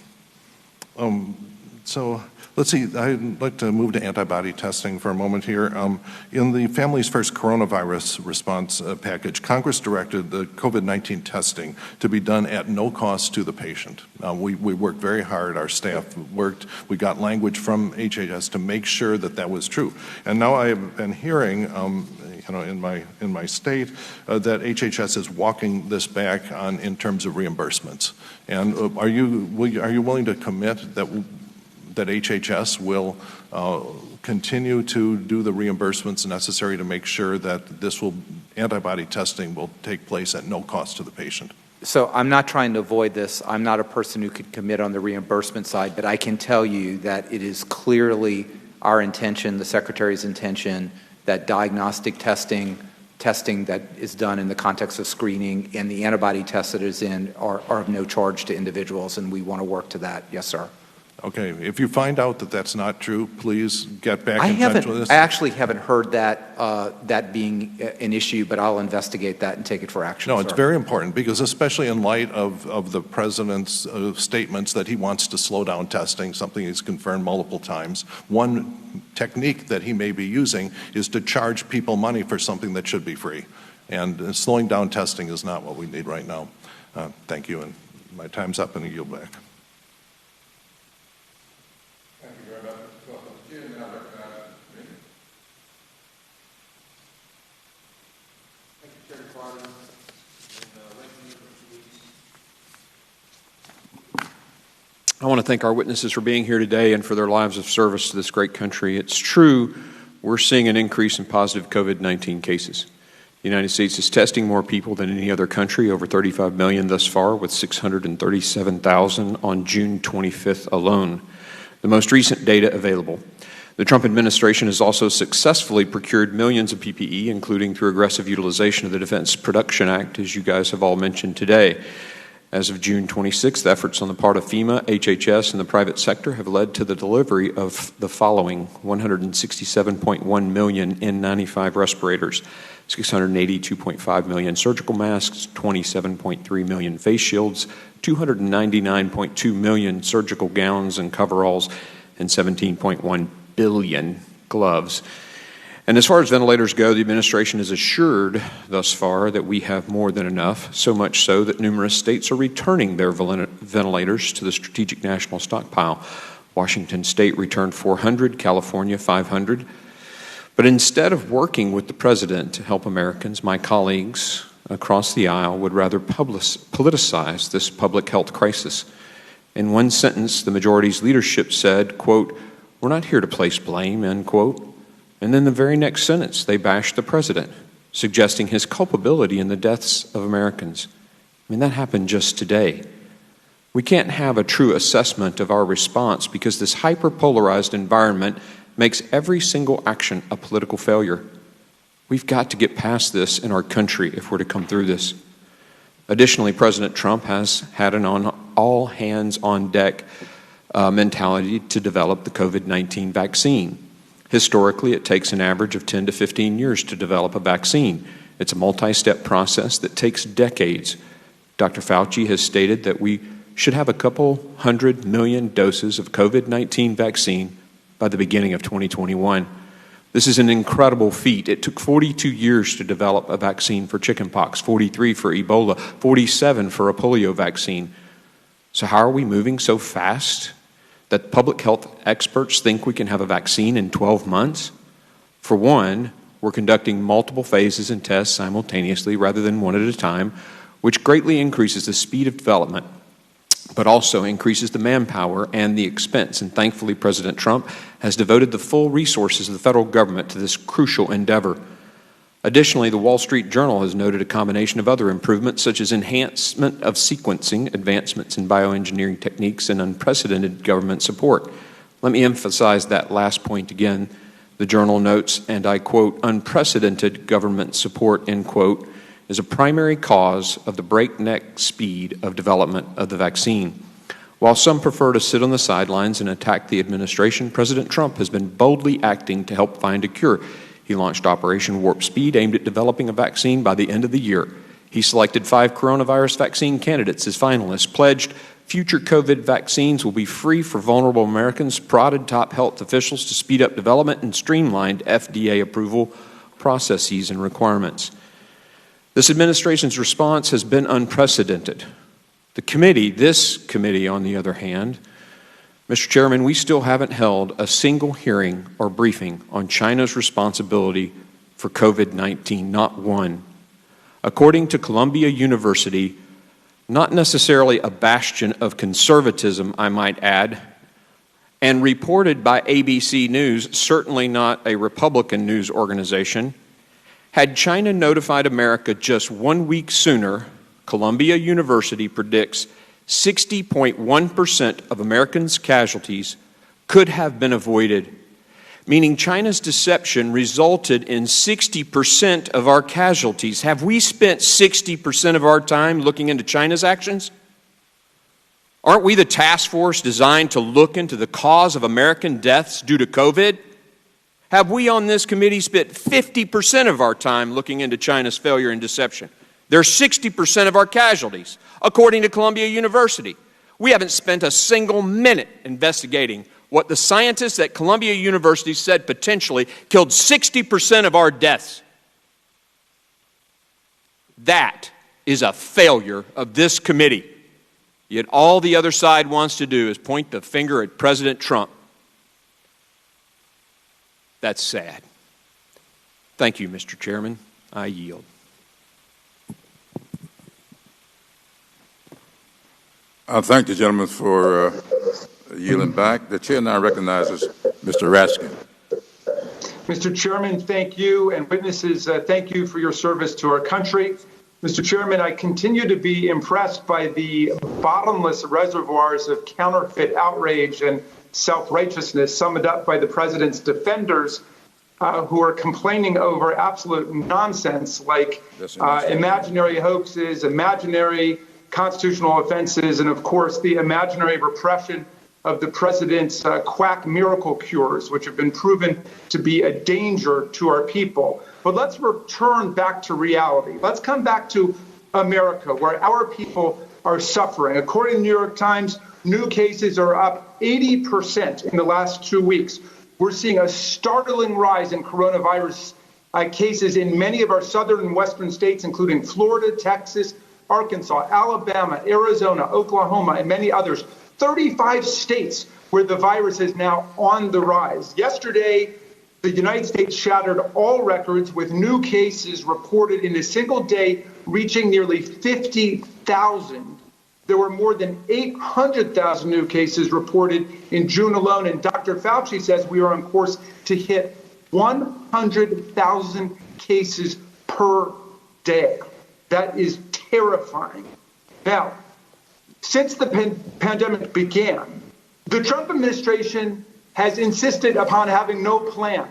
So let's see, I'd like to move to antibody testing for a moment here. In the Families First coronavirus response package, Congress directed the COVID-19 testing to be done at no cost to the patient. We worked very hard, our staff worked, we got language from HHS to make sure that that was true. And now I have been hearing, you know, in my state, that HHS is walking this back in terms of reimbursements. And are you willing to commit that HHS will continue to do the reimbursements necessary to make sure that antibody testing will take place at no cost to the patient? So I'm not trying to avoid this. I'm not a person who could commit on the reimbursement side, but I can tell you that it is clearly our intention, the Secretary's intention, that diagnostic testing that is done in the context of screening and the antibody tests that is in are of no charge to individuals, and we want to work to that. Yes, sir. Okay. If you find out that that's not true, please get back in touch with us. I actually haven't heard that being an issue, but I'll investigate that and take it for action. No, it's very important because especially in light of the President's statements that he wants to slow down testing, something he's confirmed multiple times, one technique that he may be using is to charge people money for something that should be free. And slowing down testing is not what we need right now. Thank you, and my time's up, and I yield back. I want to thank our witnesses for being here today and for their lives of service to this great country. It's true we're seeing an increase in positive COVID-19 cases. The United States is testing more people than any other country, over 35 million thus far, with 637,000 on June 25th alone, the most recent data available. The Trump administration has also successfully procured millions of PPE, including through aggressive utilization of the Defense Production Act, as you guys have all mentioned today. As of June 26th, efforts on the part of FEMA, HHS, and the private sector have led to the delivery of the following: 167.1 million N95 respirators, 682.5 million surgical masks, 27.3 million face shields, 299.2 million surgical gowns and coveralls, and 17.1 billion gloves. And as far as ventilators go, the administration has assured thus far that we have more than enough, so much so that numerous states are returning their ventilators to the strategic national stockpile. Washington State returned 400, California 500. But instead of working with the president to help Americans, my colleagues across the aisle would rather politicize this public health crisis. In one sentence, the majority's leadership said, quote, "We're not here to place blame," end quote. And then the very next sentence, they bashed the president, suggesting his culpability in the deaths of Americans. I mean, that happened just today. We can't have a true assessment of our response because this hyper-polarized environment makes every single action a political failure. We've got to get past this in our country if we're to come through this. Additionally, President Trump has had an all-hands-on-deck mentality to develop the COVID-19 vaccine. Historically, it takes an average of 10 to 15 years to develop a vaccine. It's a multi-step process that takes decades. Dr. Fauci has stated that we should have a couple 100 million doses of COVID-19 vaccine by the beginning of 2021. This is an incredible feat. It took 42 years to develop a vaccine for chickenpox, 43 for Ebola, 47 for a polio vaccine. So how are we moving so fast that public health experts think we can have a vaccine in 12 months? For one, we're conducting multiple phases and tests simultaneously rather than one at a time, which greatly increases the speed of development, but also increases the manpower and the expense. And thankfully, President Trump has devoted the full resources of the federal government to this crucial endeavor. Additionally, the Wall Street Journal has noted a combination of other improvements, such as enhancement of sequencing, advancements in bioengineering techniques, and unprecedented government support. Let me emphasize that last point again. The Journal notes, and I quote, "Unprecedented government support," end quote, is a primary cause of the breakneck speed of development of the vaccine. While some prefer to sit on the sidelines and attack the administration, President Trump has been boldly acting to help find a cure. He launched Operation Warp Speed, aimed at developing a vaccine by the end of the year. He selected 5 coronavirus vaccine candidates as finalists, pledged future COVID vaccines will be free for vulnerable Americans, prodded top health officials to speed up development, and streamlined FDA approval processes and requirements. This administration's response has been unprecedented. This committee, on the other hand, Mr. Chairman, we still haven't held a single hearing or briefing on China's responsibility for COVID-19, not one. According to Columbia University, not necessarily a bastion of conservatism, I might add, and reported by ABC News, certainly not a Republican news organization, had China notified America just 1 week sooner, Columbia University predicts 60.1% of Americans' casualties could have been avoided, meaning China's deception resulted in 60% of our casualties. Have we spent 60% of our time looking into China's actions? Aren't we the task force designed to look into the cause of American deaths due to COVID? Have we on this committee spent 50% of our time looking into China's failure and deception? They're 60% of our casualties, according to Columbia University. We haven't spent a single minute investigating what the scientists at Columbia University said potentially killed 60% of our deaths. That is a failure of this committee. Yet all the other side wants to do is point the finger at President Trump. That's sad. Thank you, Mr. Chairman. I yield. I thank the gentleman for yielding back. The chair now recognizes Mr. Raskin. Mr. Chairman, thank you, and witnesses, thank you for your service to our country. Mr. Chairman, I continue to be impressed by the bottomless reservoirs of counterfeit outrage and self-righteousness summed up by the president's defenders who are complaining over absolute nonsense like imaginary hoaxes, imaginary constitutional offenses, and of course the imaginary repression of the president's quack miracle cures, which have been proven to be a danger to our people. But let's return back to reality. Let's come back to America, where our people are suffering. According to the New York Times, new cases are up 80% in the last 2 weeks. We're seeing a startling rise in coronavirus cases in many of our southern and western states, including Florida, Texas, Arkansas, Alabama, Arizona, Oklahoma, and many others. 35 states where the virus is now on the rise. Yesterday, the United States shattered all records with new cases reported in a single day reaching nearly 50,000. There were more than 800,000 new cases reported in June alone, and Dr. Fauci says we are on course to hit 100,000 cases per day. That is terrifying. Now, since the pandemic began, the Trump administration has insisted upon having no plan.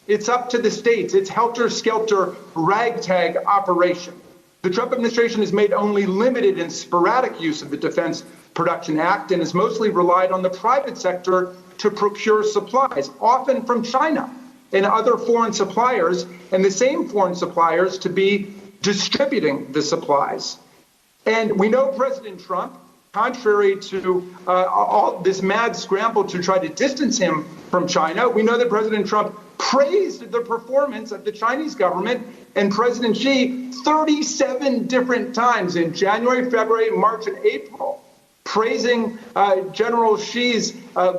It's up to the states. It's helter-skelter ragtag operation. The Trump administration has made only limited and sporadic use of the Defense Production Act and has mostly relied on the private sector to procure supplies, often from China and other foreign suppliers, and the same foreign suppliers to be distributing the supplies. And we know President Trump, contrary to all this mad scramble to try to distance him from China, we know that President Trump praised the performance of the Chinese government and President Xi 37 different times in January, February, March, and April, praising General Xi's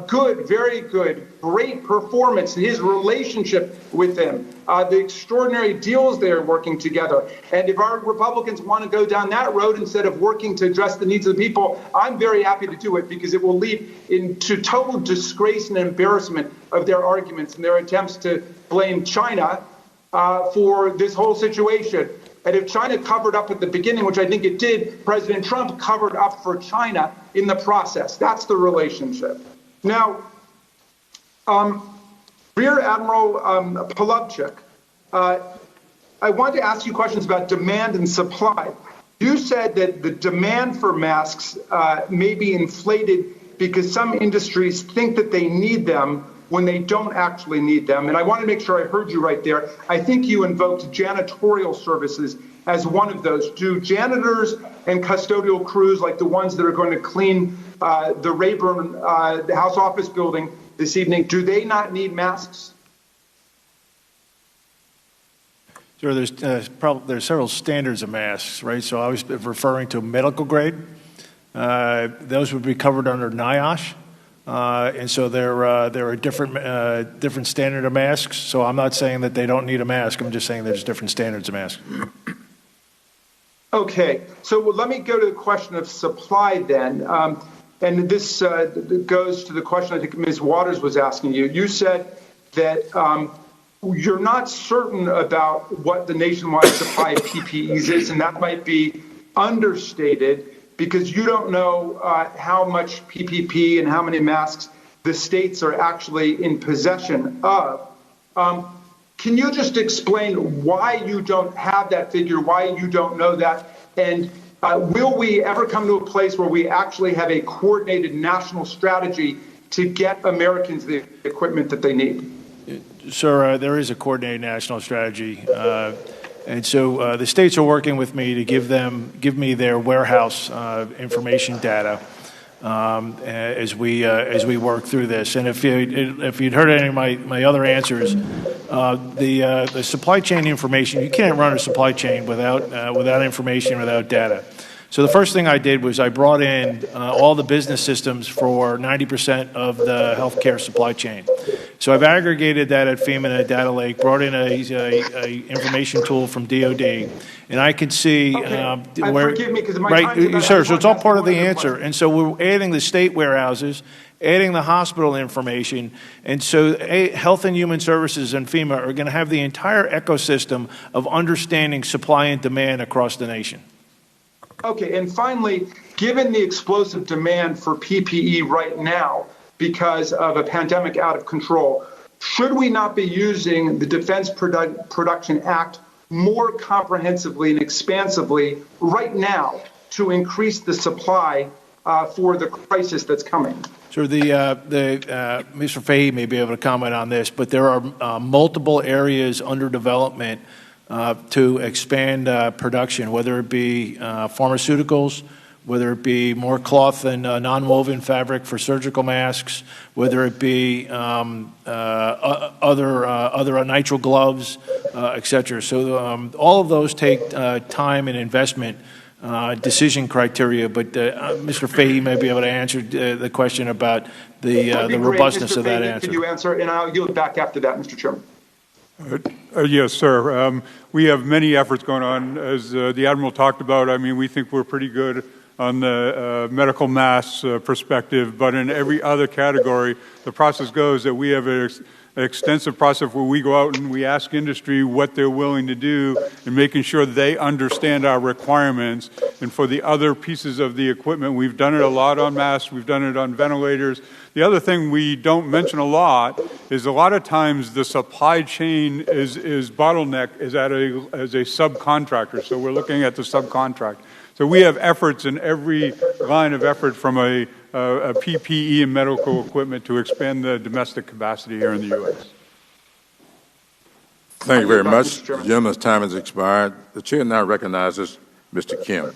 good, very good, great performance, his relationship with them, the extraordinary deals they're working together. And if our Republicans want to go down that road instead of working to address the needs of the people, I'm very happy to do it because it will lead into total disgrace and embarrassment of their arguments and their attempts to blame China for this whole situation. And if China covered up at the beginning, which I think it did, President Trump covered up for China in the process. That's the relationship. Now, Rear Admiral Polovchik, I want to ask you questions about demand and supply. You said that the demand for masks may be inflated because some industries think that they need them when they don't actually need them. And I want to make sure I heard you right there. I think you invoked janitorial services as one of those. Do janitors and custodial crews, like the ones that are going to clean the Rayburn the House office building this evening, do they not need masks? Sure, there's several standards of masks, right? So I was referring to medical grade. Those would be covered under NIOSH. And so there are different standard of masks. So I'm not saying that they don't need a mask. I'm just saying there's different standards of masks. Okay, so let me go to the question of supply then. And this goes to the question I think Ms. Waters was asking you. You said that you're not certain about what the nationwide supply of PPEs is, and that might be understated, because you don't know how much PPP and how many masks the states are actually in possession of. Can you just explain why you don't have that figure, why you don't know that, and will we ever come to a place where we actually have a coordinated national strategy to get Americans the equipment that they need? Sir, there is a coordinated national strategy. And so the states are working with me to give me their warehouse information data as we work through this. And if you'd heard any of my other answers, the supply chain information, you can't run a supply chain without information, without data. So the first thing I did was I brought in all the business systems for 90% of the healthcare supply chain. So I've aggregated that at FEMA in a data lake, brought in a information tool from DOD, and I can see where. Forgive me, because my time's about- Sir. So it's all part of the answer, and so we're adding the state warehouses, adding the hospital information, and so Health and Human Services and FEMA are going to have the entire ecosystem of understanding supply and demand across the nation. Okay, and finally, given the explosive demand for PPE right now because of a pandemic out of control, should we not be using the Defense Production Act more comprehensively and expansively right now to increase the supply for the crisis that's coming? So Mr. Fahey may be able to comment on this, but there are multiple areas under development to expand production, whether it be pharmaceuticals, whether it be more cloth and non-woven fabric for surgical masks, whether it be other nitrile gloves, et cetera. So all of those take time and investment decision criteria, but Mr. Fahey may be able to answer the question about the robustness of that answer. Could you answer, and I'll yield back after that, Mr. Chairman. Yes, sir. We have many efforts going on. As the Admiral talked about, I mean, we think we're pretty good on the medical masks perspective, but in every other category, the process goes that we have an extensive process where we go out and we ask industry what they're willing to do and making sure they understand our requirements. And for the other pieces of the equipment, we've done it a lot on masks, we've done it on ventilators. The other thing we don't mention a lot is a lot of times the supply chain is bottleneck is as a subcontractor. So we're looking at the subcontract. So we have efforts in every line of effort from a PPE and medical equipment to expand the domestic capacity here in the U.S. Thank you very much. The gentleman's time has expired. The chair now recognizes Mr. Kim.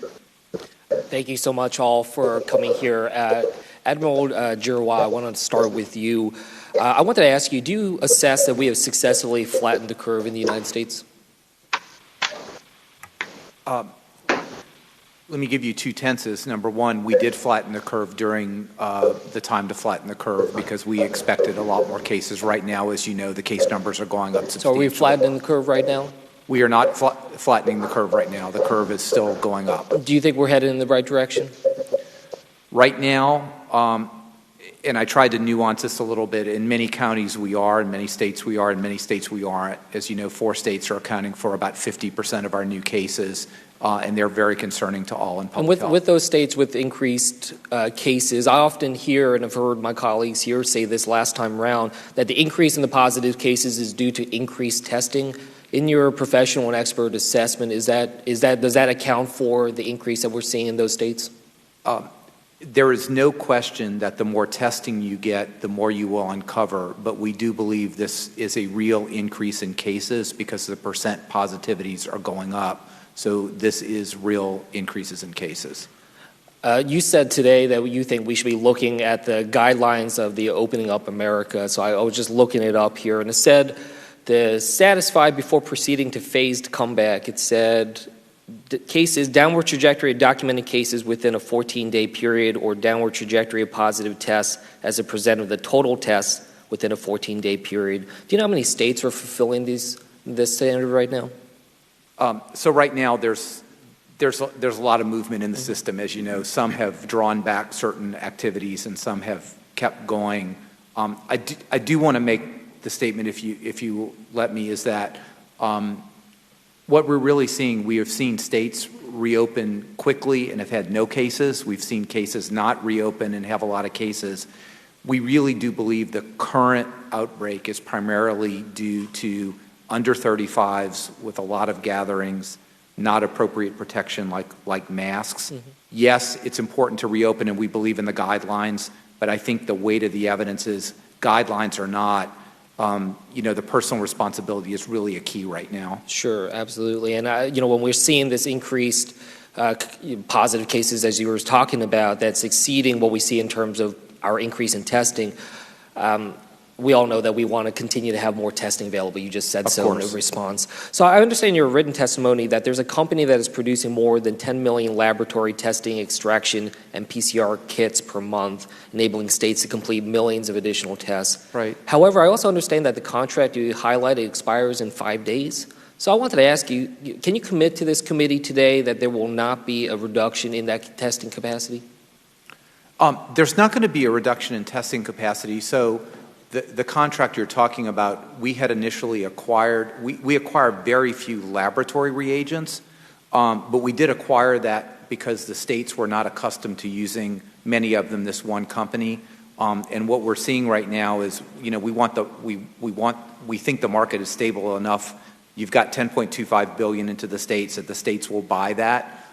Thank you so much all for coming here. Admiral Giroir, I want to start with you. I wanted to ask you, do you assess that we have successfully flattened the curve in the United States? Let me give you two tenses. Number one, we did flatten the curve during the time to flatten the curve because we expected a lot more cases. Right now, as you know, the case numbers are going up substantially. So are we flattening the curve right now? We are not flattening the curve right now. The curve is still going up. Do you think we're headed in the right direction? Right now, and I tried to nuance this a little bit, in many counties we are, in many states we are, in many states we aren't. As you know, 4 states are accounting for about 50% of our new cases. And they're very concerning to all in public health. With those states with increased cases, I often hear, and I've heard my colleagues here say this last time around, that the increase in the positive cases is due to increased testing. In your professional and expert assessment, does that account for the increase that we're seeing in those states? There is no question that the more testing you get, the more you will uncover. But we do believe this is a real increase in cases because the percent positivities are going up. So this is real increases in cases. You said today that you think we should be looking at the guidelines of the Opening Up America. So I was just looking it up here, and it said the satisfied before proceeding to phased comeback. It said cases, downward trajectory of documented cases within a 14-day period or downward trajectory of positive tests as a percent of the total tests within a 14-day period. Do you know how many states are fulfilling this standard right now? So right now there's a lot of movement in the system, as you know. Some have drawn back certain activities and some have kept going. I do want to make the statement, if you let me, is that what we're really seeing, we have seen states reopen quickly and have had no cases. We've seen cases not reopen and have a lot of cases. We really do believe the current outbreak is primarily due to under 35s with a lot of gatherings, not appropriate protection like masks. Mm-hmm. Yes, it's important to reopen, and we believe in the guidelines, but I think the weight of the evidence is guidelines or not. The personal responsibility is really a key right now. Sure, absolutely. And, when we're seeing this increased positive cases, as you were talking about, that's exceeding what we see in terms of our increase in testing, we all know that we want to continue to have more testing available. You just said so in course. response. So I understand in your written testimony that there's a company that is producing more than 10 million laboratory testing, extraction, and PCR kits per month, enabling states to complete millions of additional tests. Right. However, I also understand that the contract you highlighted expires in 5 days. So I wanted to ask you, can you commit to this committee today that there will not be a reduction in that testing capacity? There's not going to be a reduction in testing capacity. So the contract you're talking about, we had initially acquired, we acquired very few laboratory reagents, but we did acquire that because the states were not accustomed to using many of them, this one company. And what we're seeing right now is, we think the market is stable enough. You've got $10.25 billion into the states that the states will buy that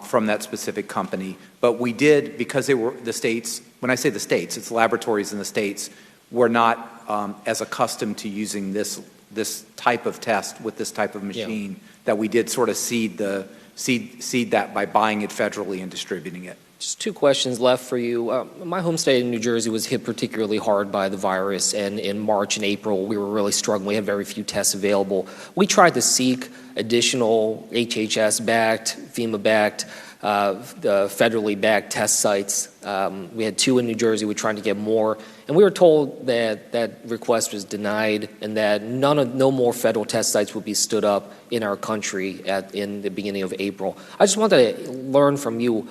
from that specific company. But we did, because they were the states, when I say the states, it's laboratories in the states, were not as accustomed to using this type of test with this type of machine, that we did sort of seed that by buying it federally and distributing it. Just 2 questions left for you. My home state in New Jersey was hit particularly hard by the virus, and in March and April we were really struggling. We had very few tests available. We tried to seek additional HHS-backed, FEMA-backed, federally backed test sites. We had 2 in New Jersey. We were trying to get more, and we were told that that request was denied and that no more federal test sites would be stood up in our country in the beginning of April. I just wanted to learn from you,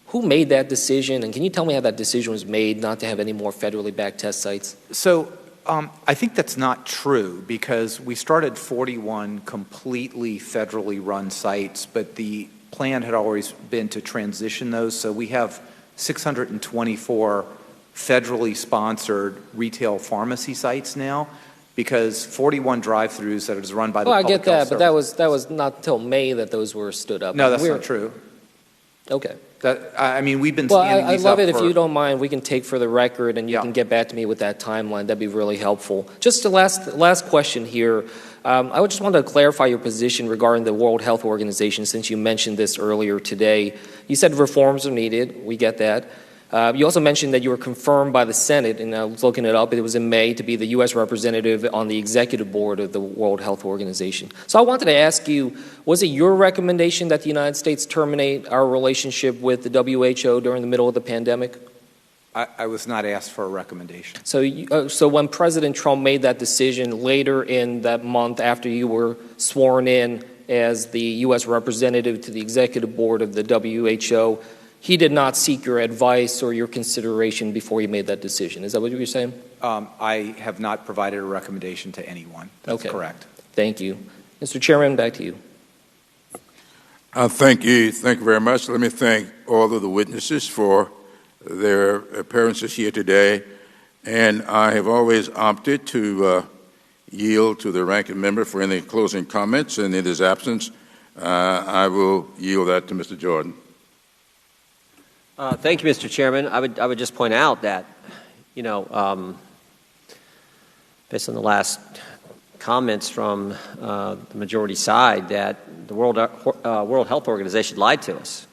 who made that decision, and can you tell me how that decision was made not to have any more federally backed test sites? So I think that's not true, because we started 41 completely federally run sites, but the plan had always been to transition those. So we have 624 federally sponsored retail pharmacy sites now, because 41 drive-throughs that is run by the Well, I Public get that, Health but Service. that was not until May that those were stood up. No, that's not true. Okay. We've been Well, standing I these love up it. If for- you don't mind, we can take for the record, and you can get back to me with that timeline. That'd be really helpful. Just the last question here. I would just want to clarify your position regarding the World Health Organization, since you mentioned this earlier today. You said reforms are needed. We get that. You also mentioned that you were confirmed by the Senate, and I was looking it up. It was in May to be the U.S. representative on the executive board of the World Health Organization. So I wanted to ask you, was it your recommendation that the United States terminate our relationship with the WHO during the middle of the pandemic? I was not asked for a recommendation. So when President Trump made that decision later in that month after you were sworn in as the U.S. representative to the executive board of the WHO, he did not seek your advice or your consideration before he made that decision. Is that what you were saying? I have not provided a recommendation to anyone. That's correct. Thank you. Mr. Chairman, back to you. Thank you. Thank you very much. Let me thank all of the witnesses for their appearances here today. And I have always opted to yield to the ranking member for any closing comments. And in his absence, I will yield that to Mr. Jordan. Thank you, Mr. Chairman. I would just point out that, based on the last comments from the majority side, that the World Health Organization lied to us.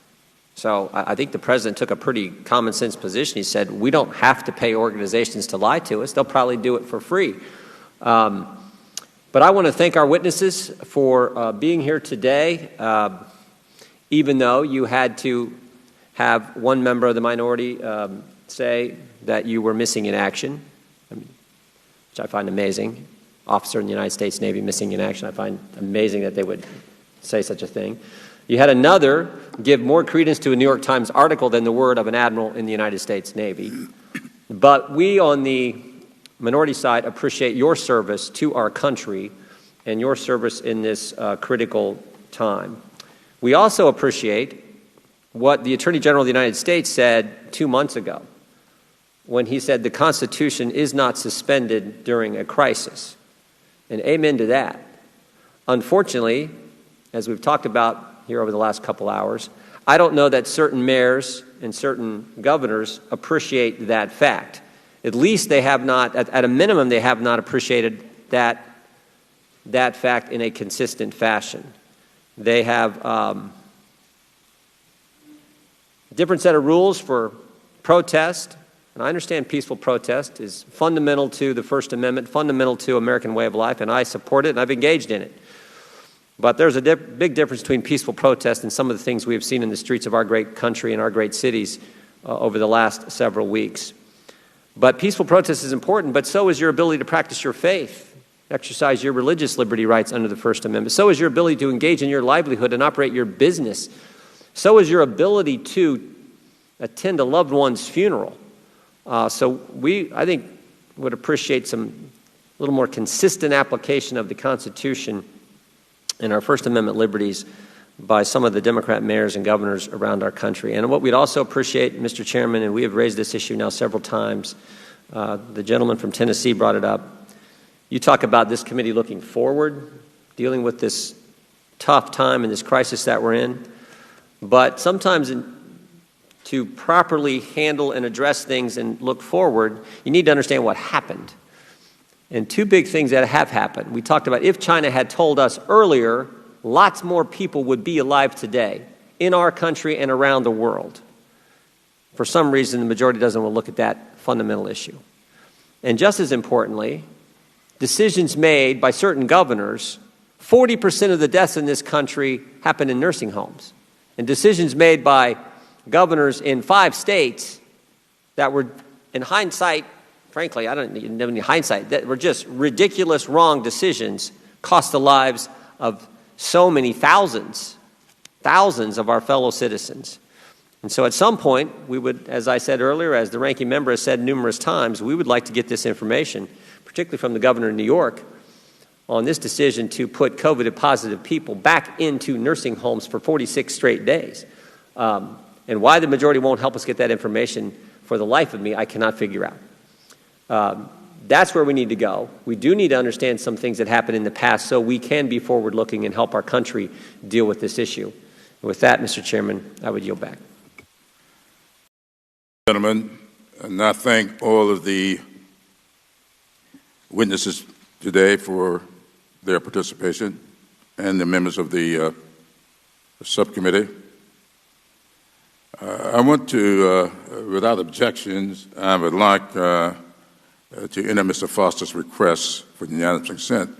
So I think the president took a pretty common sense position. He said, we don't have to pay organizations to lie to us. They'll probably do it for free. But I want to thank our witnesses for being here today, even though you had to have one member of the minority say that you were missing in action, which I find amazing. Officer in the United States Navy missing in action. I find amazing that they would say such a thing. You had another give more credence to a New York Times article than the word of an admiral in the United States Navy. But we on the minority side appreciate your service to our country and your service in this critical time. We also appreciate what the Attorney General of the United States said 2 months ago when he said the Constitution is not suspended during a crisis. And amen to that. Unfortunately, as we've talked about here over the last couple hours, I don't know that certain mayors and certain governors appreciate that fact. At least they have not, at a minimum, they have not appreciated that fact in a consistent fashion. They have a different set of rules for protest, And I understand peaceful protest is fundamental to the First Amendment, fundamental to American way of life, and I support it and I've engaged in it. But there's a big difference between peaceful protest and some of the things we have seen in the streets of our great country and our great cities over the last several weeks. But peaceful protest is important, but so is your ability to practice your faith, exercise your religious liberty rights under the First Amendment. So is your ability to engage in your livelihood and operate your business. So is your ability to attend a loved one's funeral. So I think, would appreciate a little more consistent application of the Constitution and our First Amendment liberties by some of the Democrat mayors and governors around our country. And what we'd also appreciate, Mr. Chairman, and we have raised this issue now several times, the gentleman from Tennessee brought it up. You talk about this committee looking forward, dealing with this tough time and this crisis that we're in. But sometimes to properly handle and address things and look forward, you need to understand what happened. And two big things that have happened. We talked about if China had told us earlier, lots more people would be alive today in our country and around the world. For some reason, the majority doesn't want to look at that fundamental issue. And just as importantly, decisions made by certain governors, 40% of the deaths in this country happen in nursing homes. And decisions made by governors in 5 states that were, in hindsight, frankly, I don't even have any hindsight, that were just ridiculous, wrong decisions, cost the lives of so many thousands of our fellow citizens. And so at some point, we would, as I said earlier, as the ranking member has said numerous times, we would like to get this information, particularly from the governor of New York, on this decision to put COVID-positive people back into nursing homes for 46 straight days. And why the majority won't help us get that information, for the life of me, I cannot figure out. That's where we need to go. We do need to understand some things that happened in the past so we can be forward-looking and help our country deal with this issue. And with that, Mr. Chairman, I would yield back. Gentlemen, and I thank all of the witnesses today for their participation and the members of the subcommittee. I want to, without objections, I would like to enter Mr. Foster's request for unanimous consent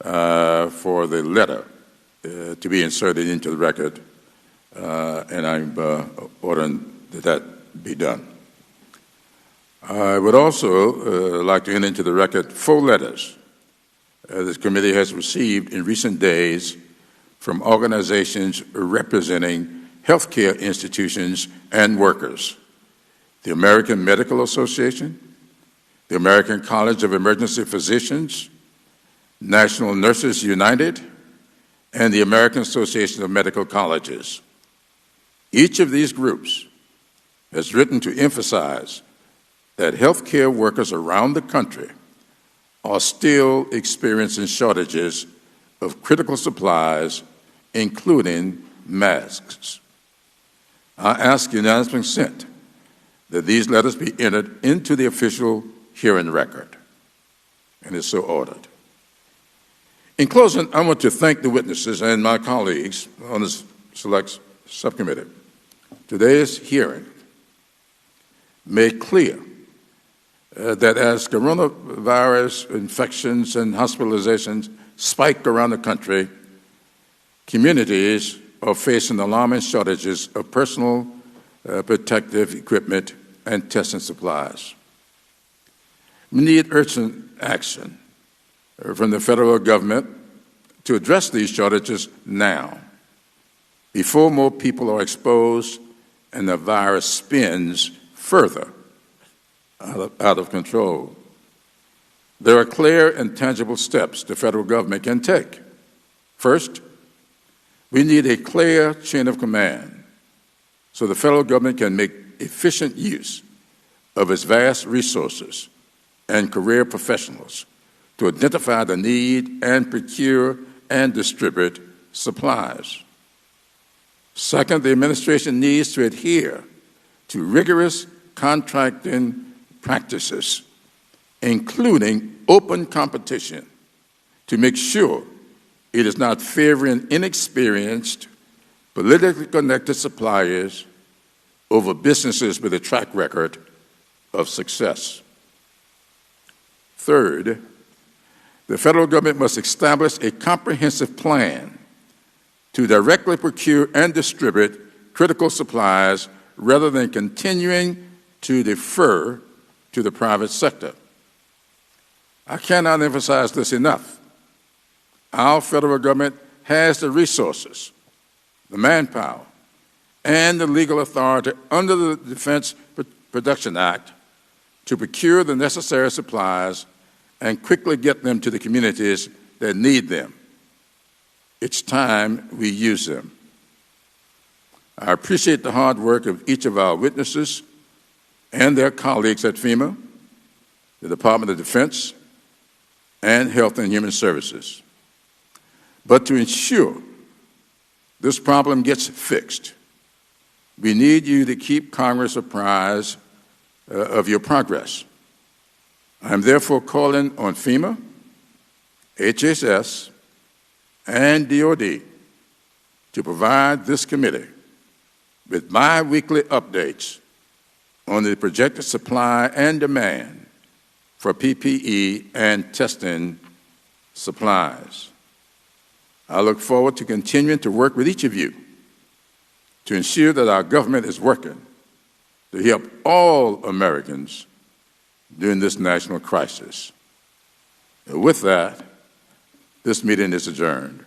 for the letter to be inserted into the record, and I'm ordering that be done. I would also like to enter into the record 4 letters this committee has received in recent days from organizations representing healthcare institutions and workers: the American Medical Association, the American College of Emergency Physicians, National Nurses United, and the American Association of Medical Colleges. Each of these groups has written to emphasize that healthcare workers around the country are still experiencing shortages of critical supplies, including masks. I ask unanimous consent that these letters be entered into the official hearing record, and is so ordered. In closing, I want to thank the witnesses and my colleagues on this select subcommittee. Today's hearing made clear that as coronavirus infections and hospitalizations spike around the country, communities are facing alarming shortages of personal protective equipment and testing supplies. We need urgent action from the federal government to address these shortages now, before more people are exposed and the virus spins further out of control. There are clear and tangible steps the federal government can take. First, we need a clear chain of command so the federal government can make efficient use of its vast resources and career professionals to identify the need and procure and distribute supplies. Second, the administration needs to adhere to rigorous contracting practices, including open competition, to make sure it is not favoring inexperienced, politically connected suppliers over businesses with a track record of success. Third, the federal government must establish a comprehensive plan to directly procure and distribute critical supplies rather than continuing to defer to the private sector. I cannot emphasize this enough. Our federal government has the resources, the manpower, and the legal authority under the Defense Production Act to procure the necessary supplies and quickly get them to the communities that need them. It's time we use them. I appreciate the hard work of each of our witnesses and their colleagues at FEMA, the Department of Defense, and Health and Human Services. But to ensure this problem gets fixed, we need you to keep Congress apprised of your progress. I am therefore calling on FEMA, HHS, and DOD to provide this committee with bi-weekly updates on the projected supply and demand for PPE and testing supplies. I look forward to continuing to work with each of you to ensure that our government is working to help all Americans during this national crisis. With that, this meeting is adjourned.